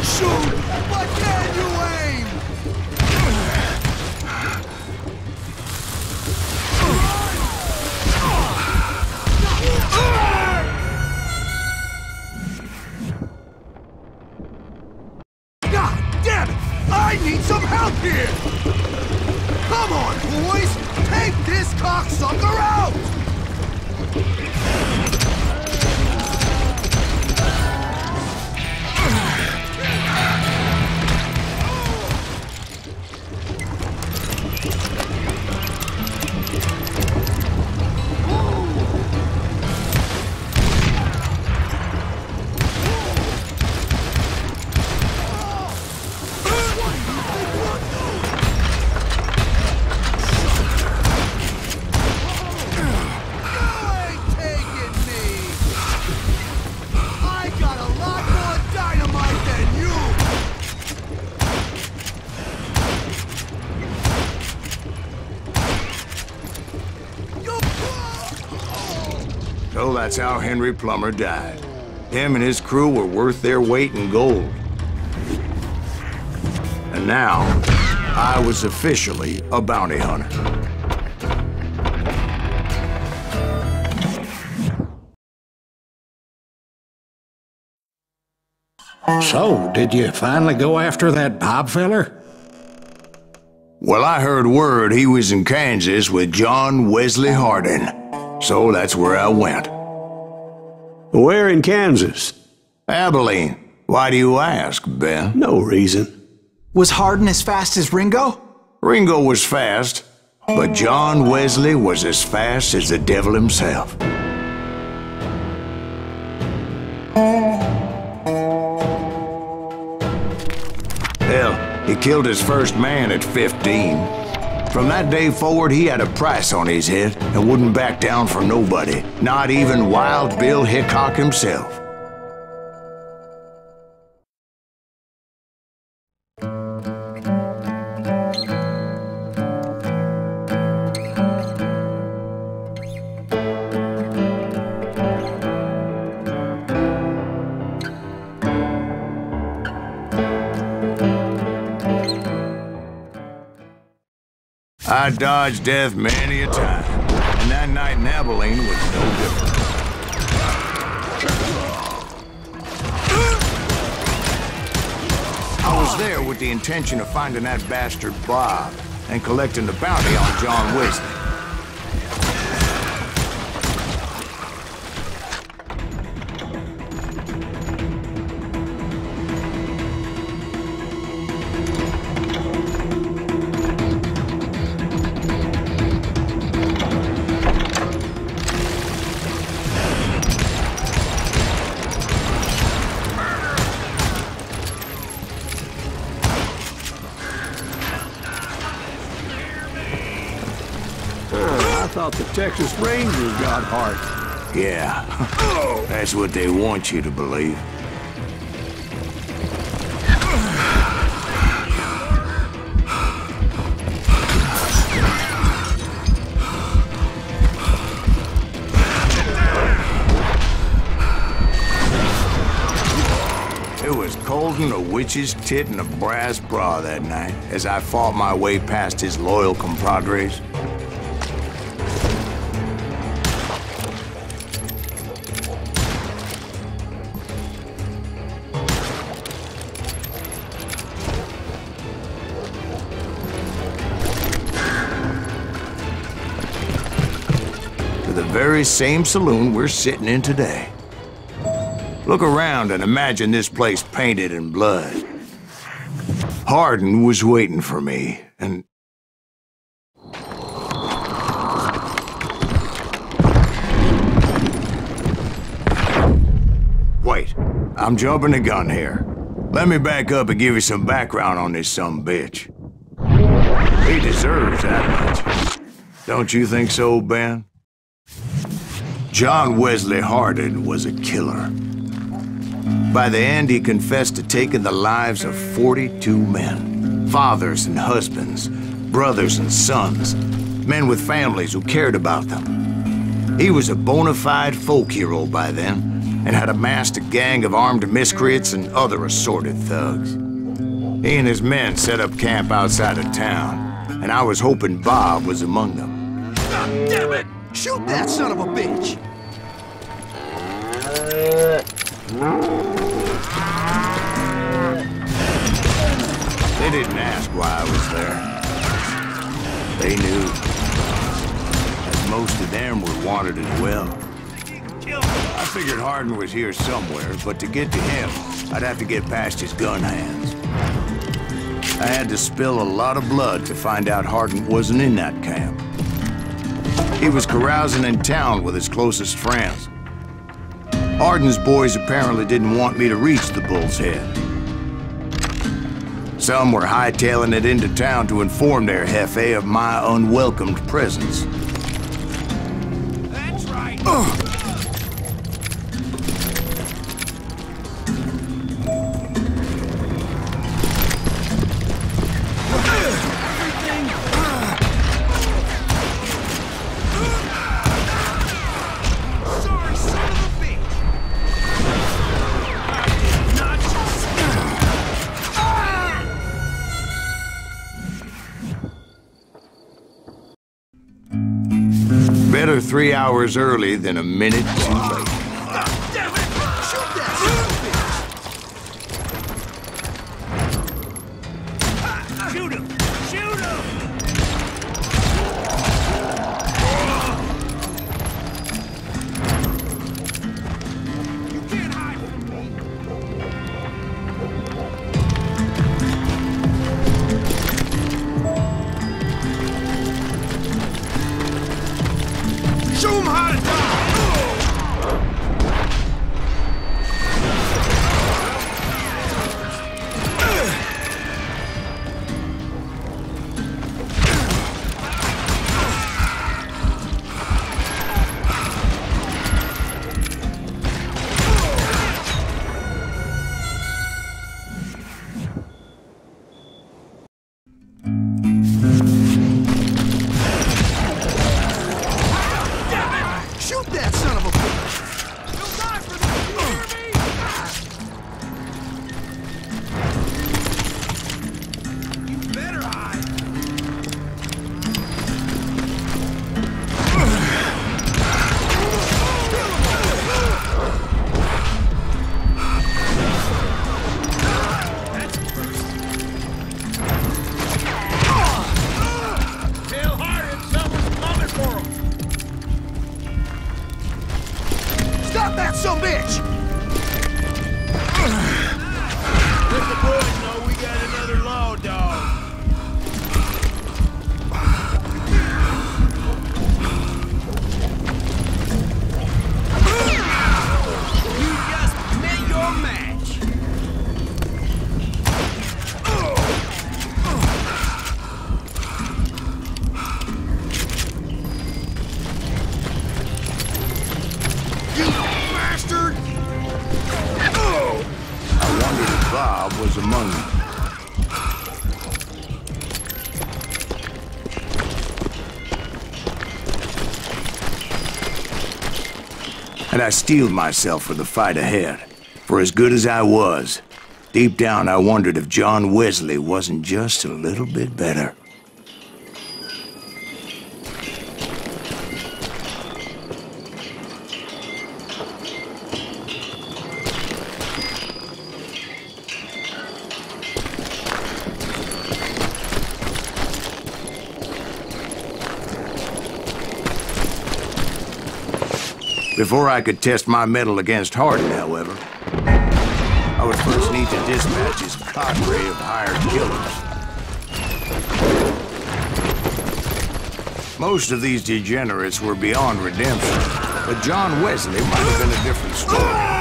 Shoot! But can you aim? God damn it! I need some help here! Come on, boys! Take this cocksucker out! So that's how Henry Plummer died. Him and his crew were worth their weight in gold. And now, I was officially a bounty hunter. So, did you finally go after that Bob feller? Well, I heard word he was in Kansas with John Wesley Hardin. So that's where I went. Where in Kansas? Abilene. Why do you ask, Ben? No reason. Was Hardin as fast as Ringo? Ringo was fast. But John Wesley was as fast as the devil himself. Hell, he killed his first man at 15. From that day forward, he had a price on his head and wouldn't back down for nobody, not even Wild Bill Hickok himself. I dodged death many a time, and that night in Abilene was no different. I was there with the intention of finding that bastard Bob and collecting the bounty on John Wesley. I thought the Texas Rangers got heart. Yeah, that's what they want you to believe. It was cold in a witch's tit and a brass bra that night as I fought my way past his loyal compadres. The very same saloon we're sitting in today. Look around and imagine this place painted in blood. Hardin was waiting for me, and... Wait, I'm jumping the gun here. Let me back up and give you some background on this sumbitch. He deserves that much. Don't you think so, Ben? John Wesley Hardin was a killer. By the end, he confessed to taking the lives of 42 men. Fathers and husbands, brothers and sons, men with families who cared about them. He was a bona fide folk hero by then, and had amassed a gang of armed miscreants and other assorted thugs. He and his men set up camp outside of town, and I was hoping Bob was among them. God damn it! Shoot that son of a bitch! They didn't ask why I was there. They knew. As most of them were wanted as well. I figured Hardin was here somewhere, but to get to him, I'd have to get past his gun hands. I had to spill a lot of blood to find out Hardin wasn't in that camp. He was carousing in town with his closest friends. Hardin's boys apparently didn't want me to reach the Bull's Head. Some were hightailing it into town to inform their jefe of my unwelcomed presence. That's right! Better 3 hours early than a minute too late. Damn it! Shoot that son of a bitch! Shoot him! Shoot him! You can't hide from me! Show 'em how to die! Shoot that son of a bitch! You'll die for this, you hear me? You better hide. That's a first. Tell Hardin someone's coming for him. Stop that son of a bitch! Let the boys know we got another law dog. You just met your match. You bastard! I wondered if Bob was among them. And I steeled myself for the fight ahead. For as good as I was, deep down I wondered if John Wesley wasn't just a little bit better. Before I could test my mettle against Hardin, however, I would first need to dispatch his cadre of hired killers. Most of these degenerates were beyond redemption, but John Wesley might have been a different story.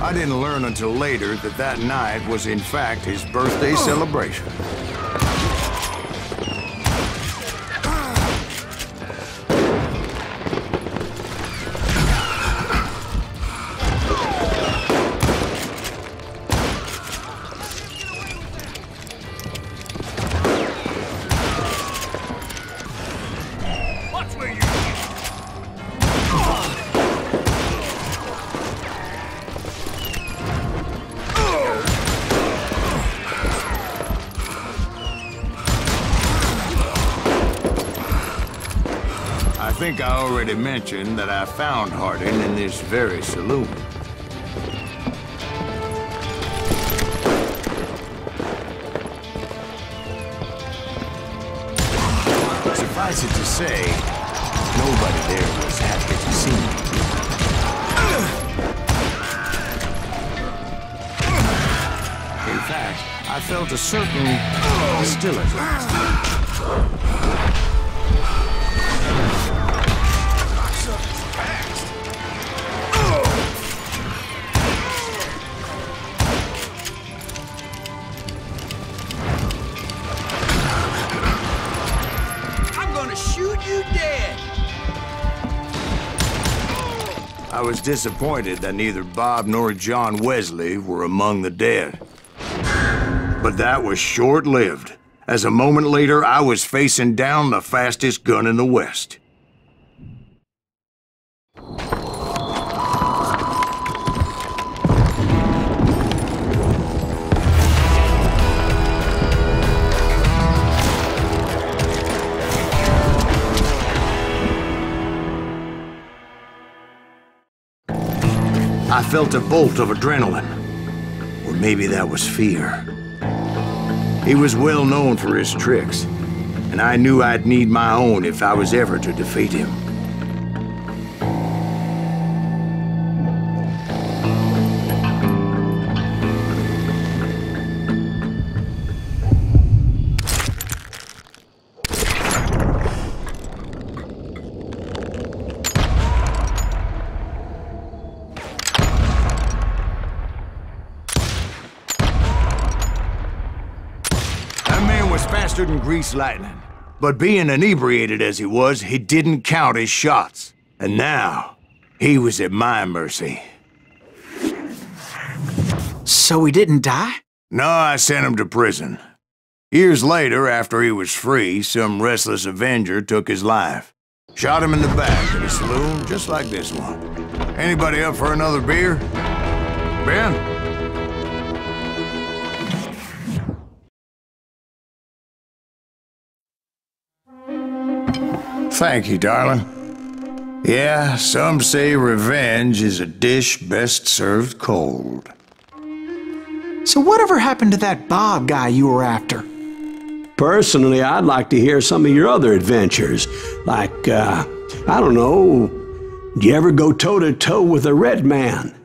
I didn't learn until later that that night was in fact his birthday celebration. Watch where you're I think I already mentioned that I found Hardin in this very saloon. Suffice it to say, nobody there was happy to see me. In fact, I felt a certain hostility. shoot you dead! I was disappointed that neither Bob nor John Wesley were among the dead. But that was short-lived, as a moment later I was facing down the fastest gun in the West. I felt a bolt of adrenaline. Or maybe that was fear. He was well known for his tricks, and I knew I'd need my own if I was ever to defeat him. Faster than greased lightning. But being inebriated as he was, he didn't count his shots. And now, he was at my mercy. So he didn't die? No, I sent him to prison. Years later, after he was free, some restless Avenger took his life. Shot him in the back at a saloon just like this one. Anybody up for another beer? Ben? Thank you, darling. Yeah, some say revenge is a dish best served cold. So whatever happened to that Bob guy you were after? Personally, I'd like to hear some of your other adventures. Like, I don't know, did you ever go toe-to-toe with a red man?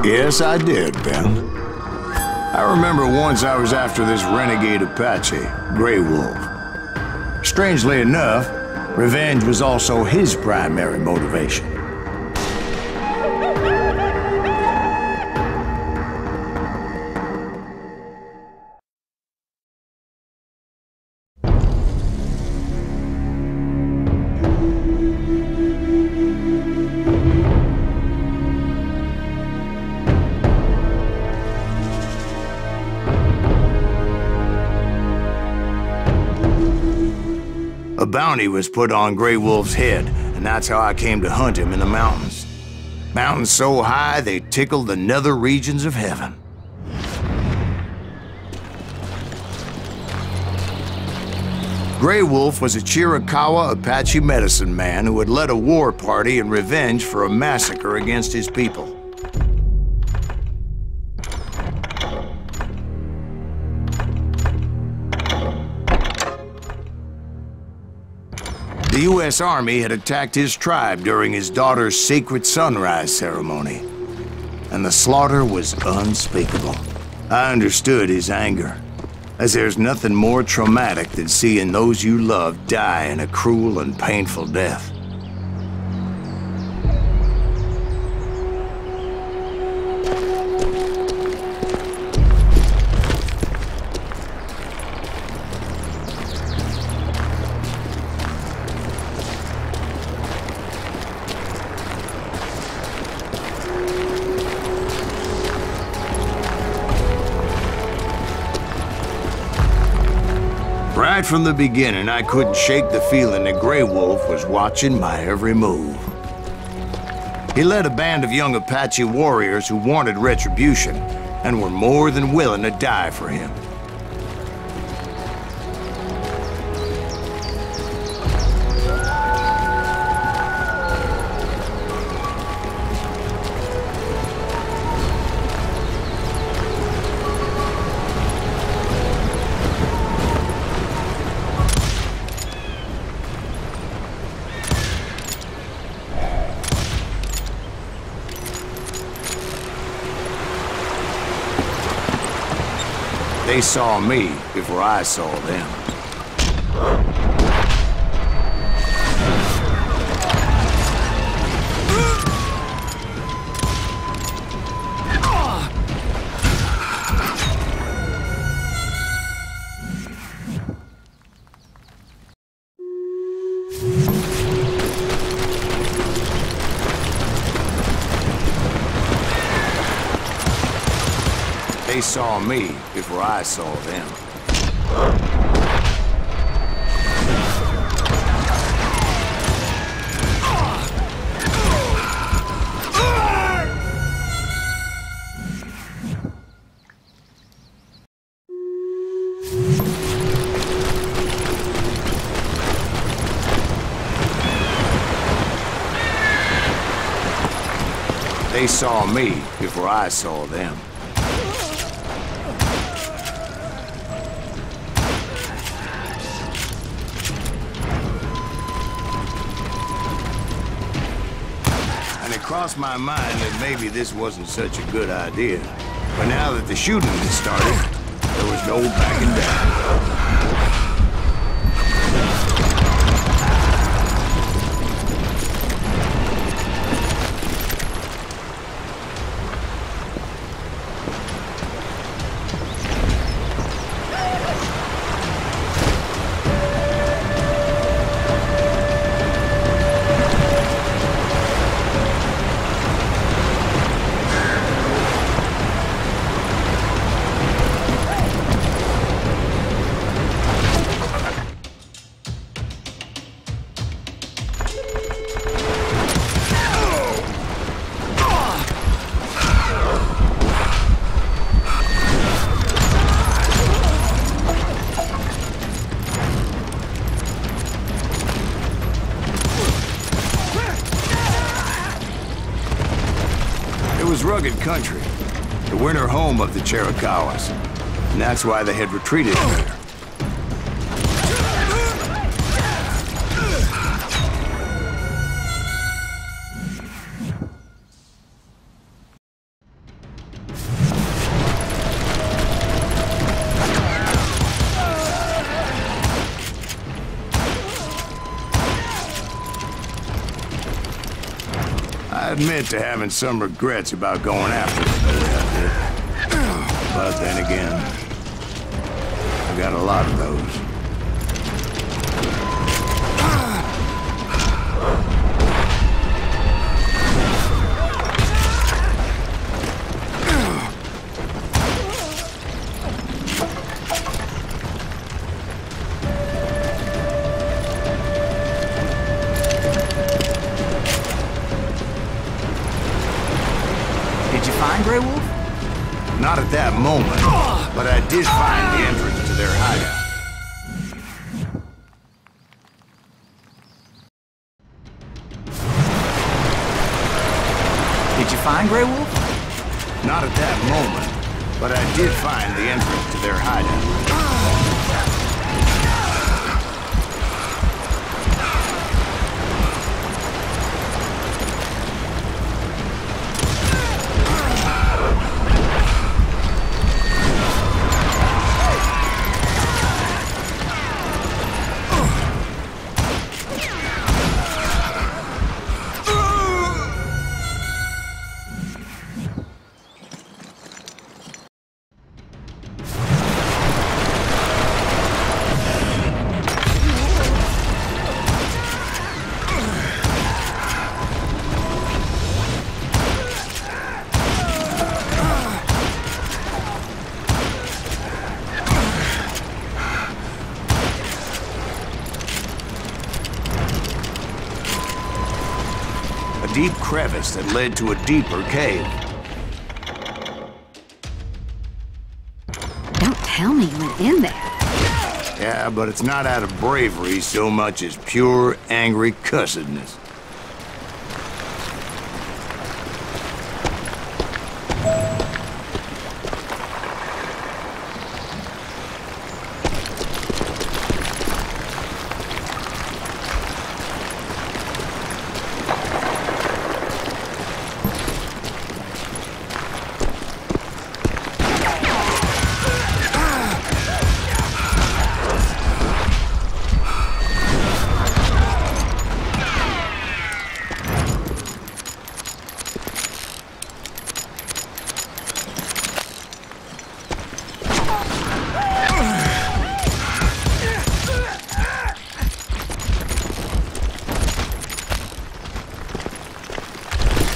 Yes, I did, Ben. I remember once I was after this renegade Apache, Grey Wolf. Strangely enough, revenge was also his primary motivation. A bounty was put on Grey Wolf's head, and that's how I came to hunt him in the mountains. Mountains so high they tickled the nether regions of heaven. Grey Wolf was a Chiricahua Apache medicine man who had led a war party in revenge for a massacre against his people. The U.S. Army had attacked his tribe during his daughter's sacred sunrise ceremony, and the slaughter was unspeakable. I understood his anger, as there's nothing more traumatic than seeing those you love die in a cruel and painful death. Right from the beginning, I couldn't shake the feeling that Grey Wolf was watching my every move. He led a band of young Apache warriors who wanted retribution and were more than willing to die for him. They saw me before I saw them. They saw me before I saw them. They saw me before I saw them. And it crossed my mind that maybe this wasn't such a good idea. But now that the shooting had started, there was no backing down. It was rugged country, the winter home of the Chiricahuas, and that's why they had retreated there. I admit to having some regrets about going after them the way I did. But then again, I got a lot of those. Did you find Grey Wolf? Not at that moment, but I did find the entrance to their hideout. Did you find Grey Wolf? Not at that moment, but I did find the entrance to their hideout. A deep crevice that led to a deeper cave. Don't tell me you went in there. Yeah, but it's not out of bravery so much as pure, angry cussedness.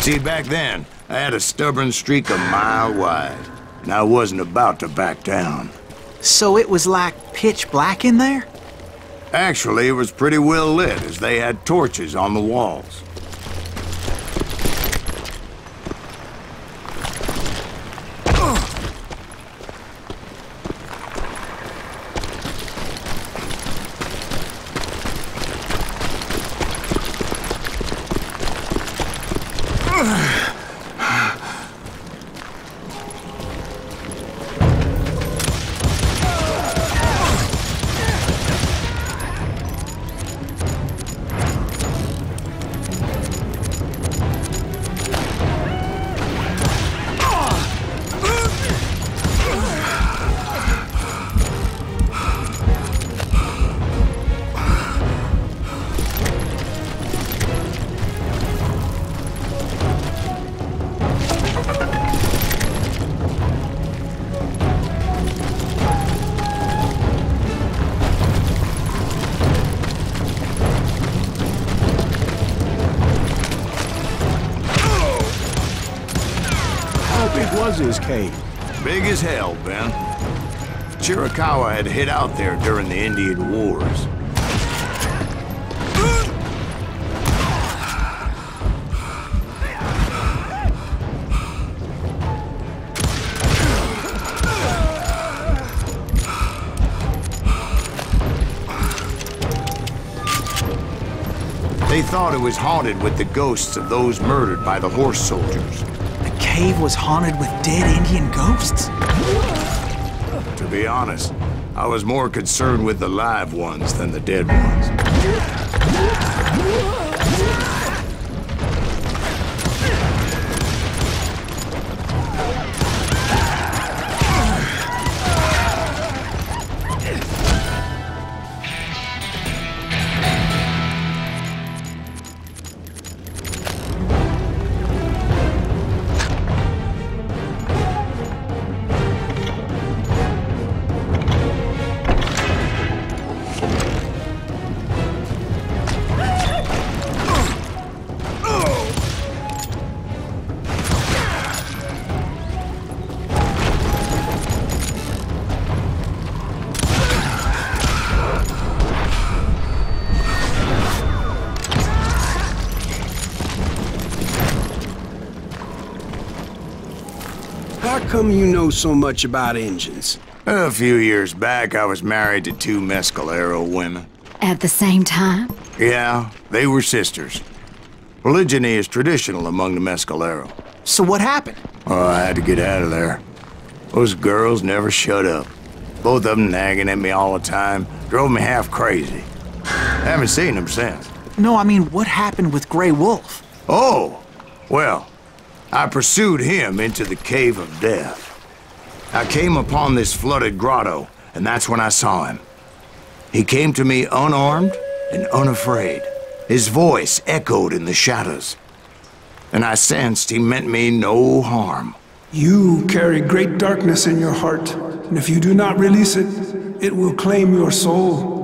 See, back then, I had a stubborn streak a mile wide. and I wasn't about to back down. So it was like pitch black in there? Actually, it was pretty well lit, as they had torches on the walls. Was his cave? Big as hell, Ben. Chiricahua had hid out there during the Indian Wars. They thought it was haunted with the ghosts of those murdered by the horse soldiers. The cave was haunted with dead Indian ghosts? To be honest, I was more concerned with the live ones than the dead ones. How come you know so much about engines? A few years back, I was married to 2 Mescalero women. At the same time? Yeah, they were sisters. Polygyny is traditional among the Mescalero. So what happened? Oh, I had to get out of there. Those girls never shut up. Both of them nagging at me all the time. Drove me half crazy. Haven't seen them since. No, I mean, what happened with Grey Wolf? Oh, well, I pursued him into the Cave of Death. I came upon this flooded grotto, and that's when I saw him. He came to me unarmed and unafraid. His voice echoed in the shadows, and I sensed he meant me no harm. You carry great darkness in your heart, and if you do not release it, it will claim your soul.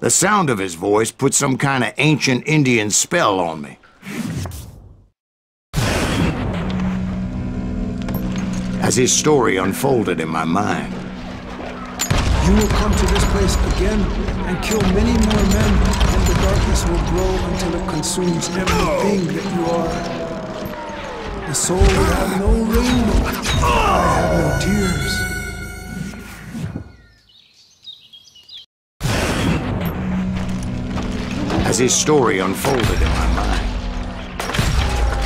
The sound of his voice put some kind of ancient Indian spell on me. As his story unfolded in my mind. You will come to this place again and kill many more men, and the darkness will grow until it consumes everything that you are. The soul will have no rainbow. I have no tears. As his story unfolded in my mind.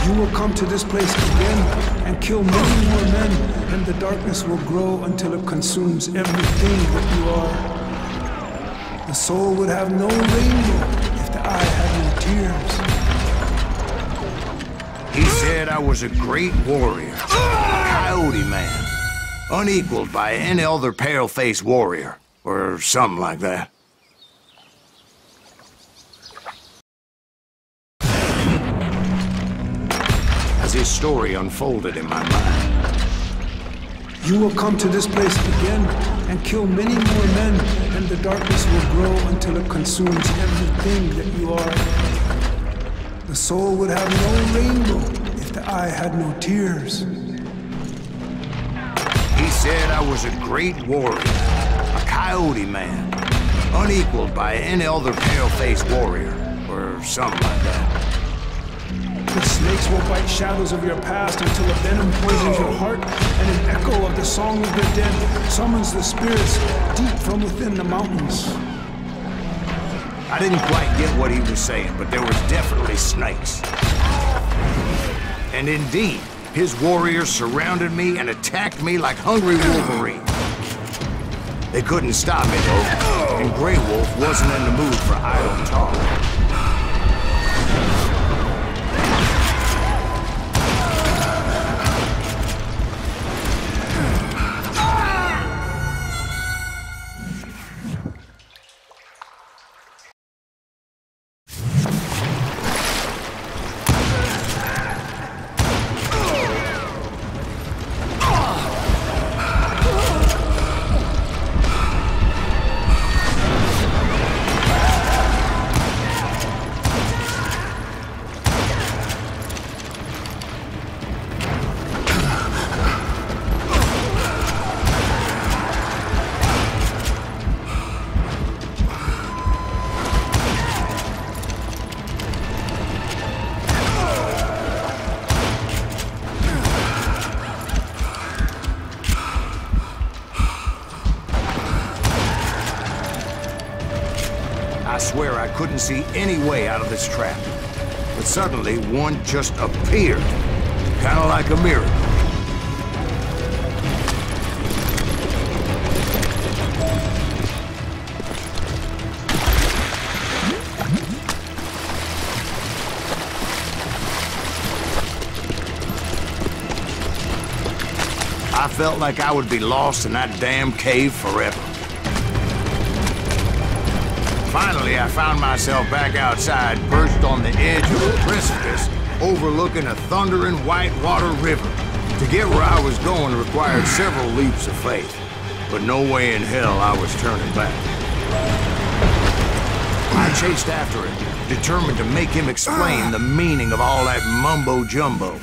You will come to this place again and kill many more men, and the darkness will grow until it consumes everything that you are. The soul would have no rainbow if the eye had no tears. He said I was a great warrior, a coyote man, unequaled by any other pale-faced warrior, or something like that. As his story unfolded in my mind. You will come to this place again and kill many more men, and the darkness will grow until it consumes everything that you are. The soul would have no rainbow if the eye had no tears. said I was a great warrior, a coyote man, unequaled by any other pale-faced warrior, or something like that. The snakes will bite shadows of your past until a venom poisons your heart, and an echo of the song of the dead summons the spirits deep from within the mountains. I didn't quite get what he was saying, but there was definitely snakes. And indeed, his warriors surrounded me and attacked me like hungry wolverines. They couldn't stop me, though, and Grey Wolf wasn't in the mood for idle talk. I swear I couldn't see any way out of this trap. But suddenly, one just appeared. Kind of like a miracle. I felt like I would be lost in that damn cave forever. Finally, I found myself back outside, perched on the edge of a precipice, overlooking a thundering whitewater river. To get where I was going required several leaps of faith, but no way in hell I was turning back. I chased after him, determined to make him explain the meaning of all that mumbo-jumbo.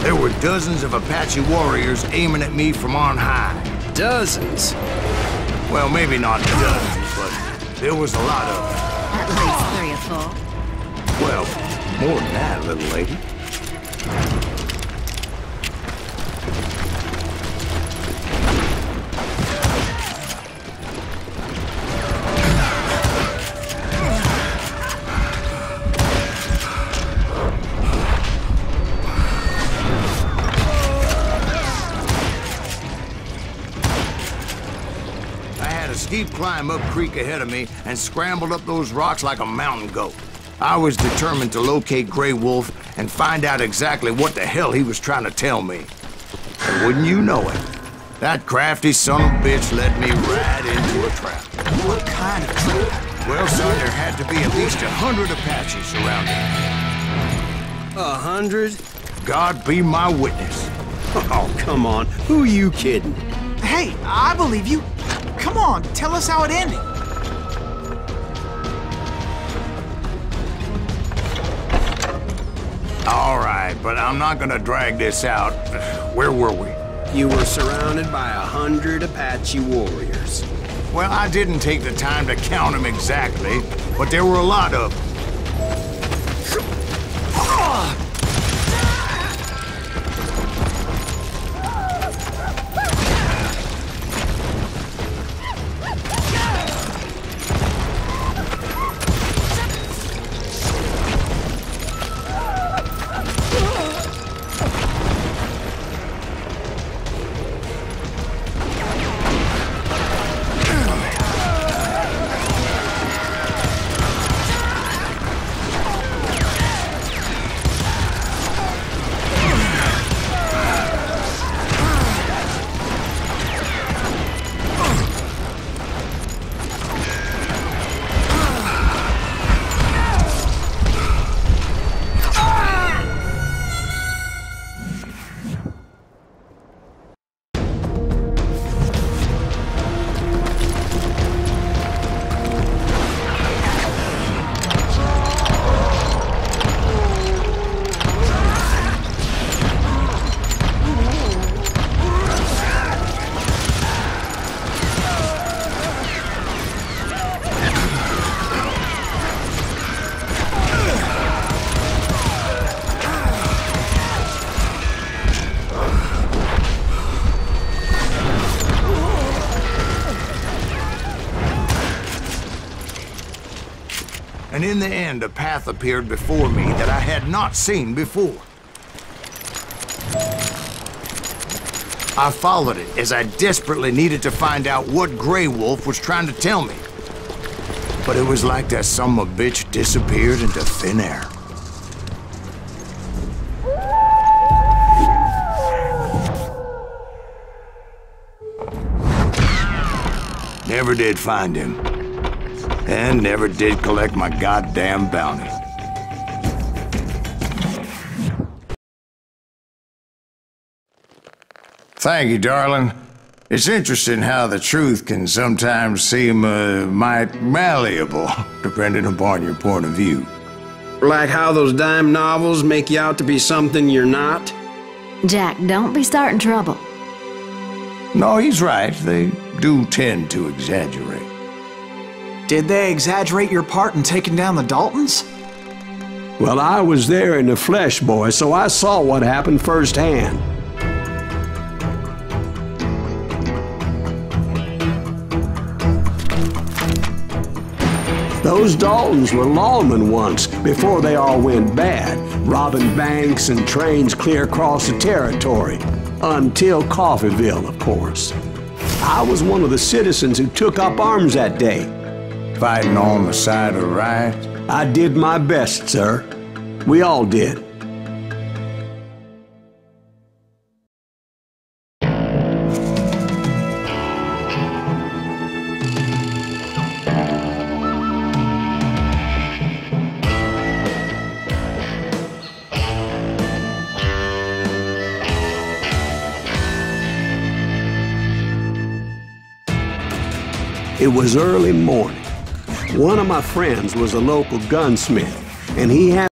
There were dozens of Apache warriors aiming at me from on high. Dozens? Well, maybe not dozens, but there was a lot of them. At least 3 or 4. Well, more than that, little lady. Steep climb up creek ahead of me and scrambled up those rocks like a mountain goat. I was determined to locate Grey Wolf and find out exactly what the hell he was trying to tell me. And wouldn't you know it, that crafty son of a bitch led me right into a trap. What kind of trap? Well, son, there had to be at least 100 Apaches surrounding me. 100? God be my witness. Oh, come on. Who are you kidding? Hey, I believe you. Come on, tell us how it ended. All right, but I'm not gonna drag this out. Where were we? You were surrounded by 100 Apache warriors. Well, I didn't take the time to count them exactly, but there were a lot of them. and in the end a path appeared before me that I had not seen before. I followed it as I desperately needed to find out what Grey Wolf was trying to tell me. But it was like that son of a bitch disappeared into thin air. Never did find him. And never did collect my goddamn bounty. Thank you, darling. It's interesting how the truth can sometimes seem, might malleable, depending upon your point of view. Like how those dime novels make you out to be something you're not? Jack, don't be starting trouble. No, he's right. They do tend to exaggerate. Did they exaggerate your part in taking down the Daltons? Well, I was there in the flesh, boy, so I saw what happened firsthand. Those Daltons were lawmen once, before they all went bad, robbing banks and trains clear across the territory. Until Coffeeville, of course. I was one of the citizens who took up arms that day. Fighting on the side of right? I did my best, sir. We all did. It was early morning. One of my friends was a local gunsmith, and he had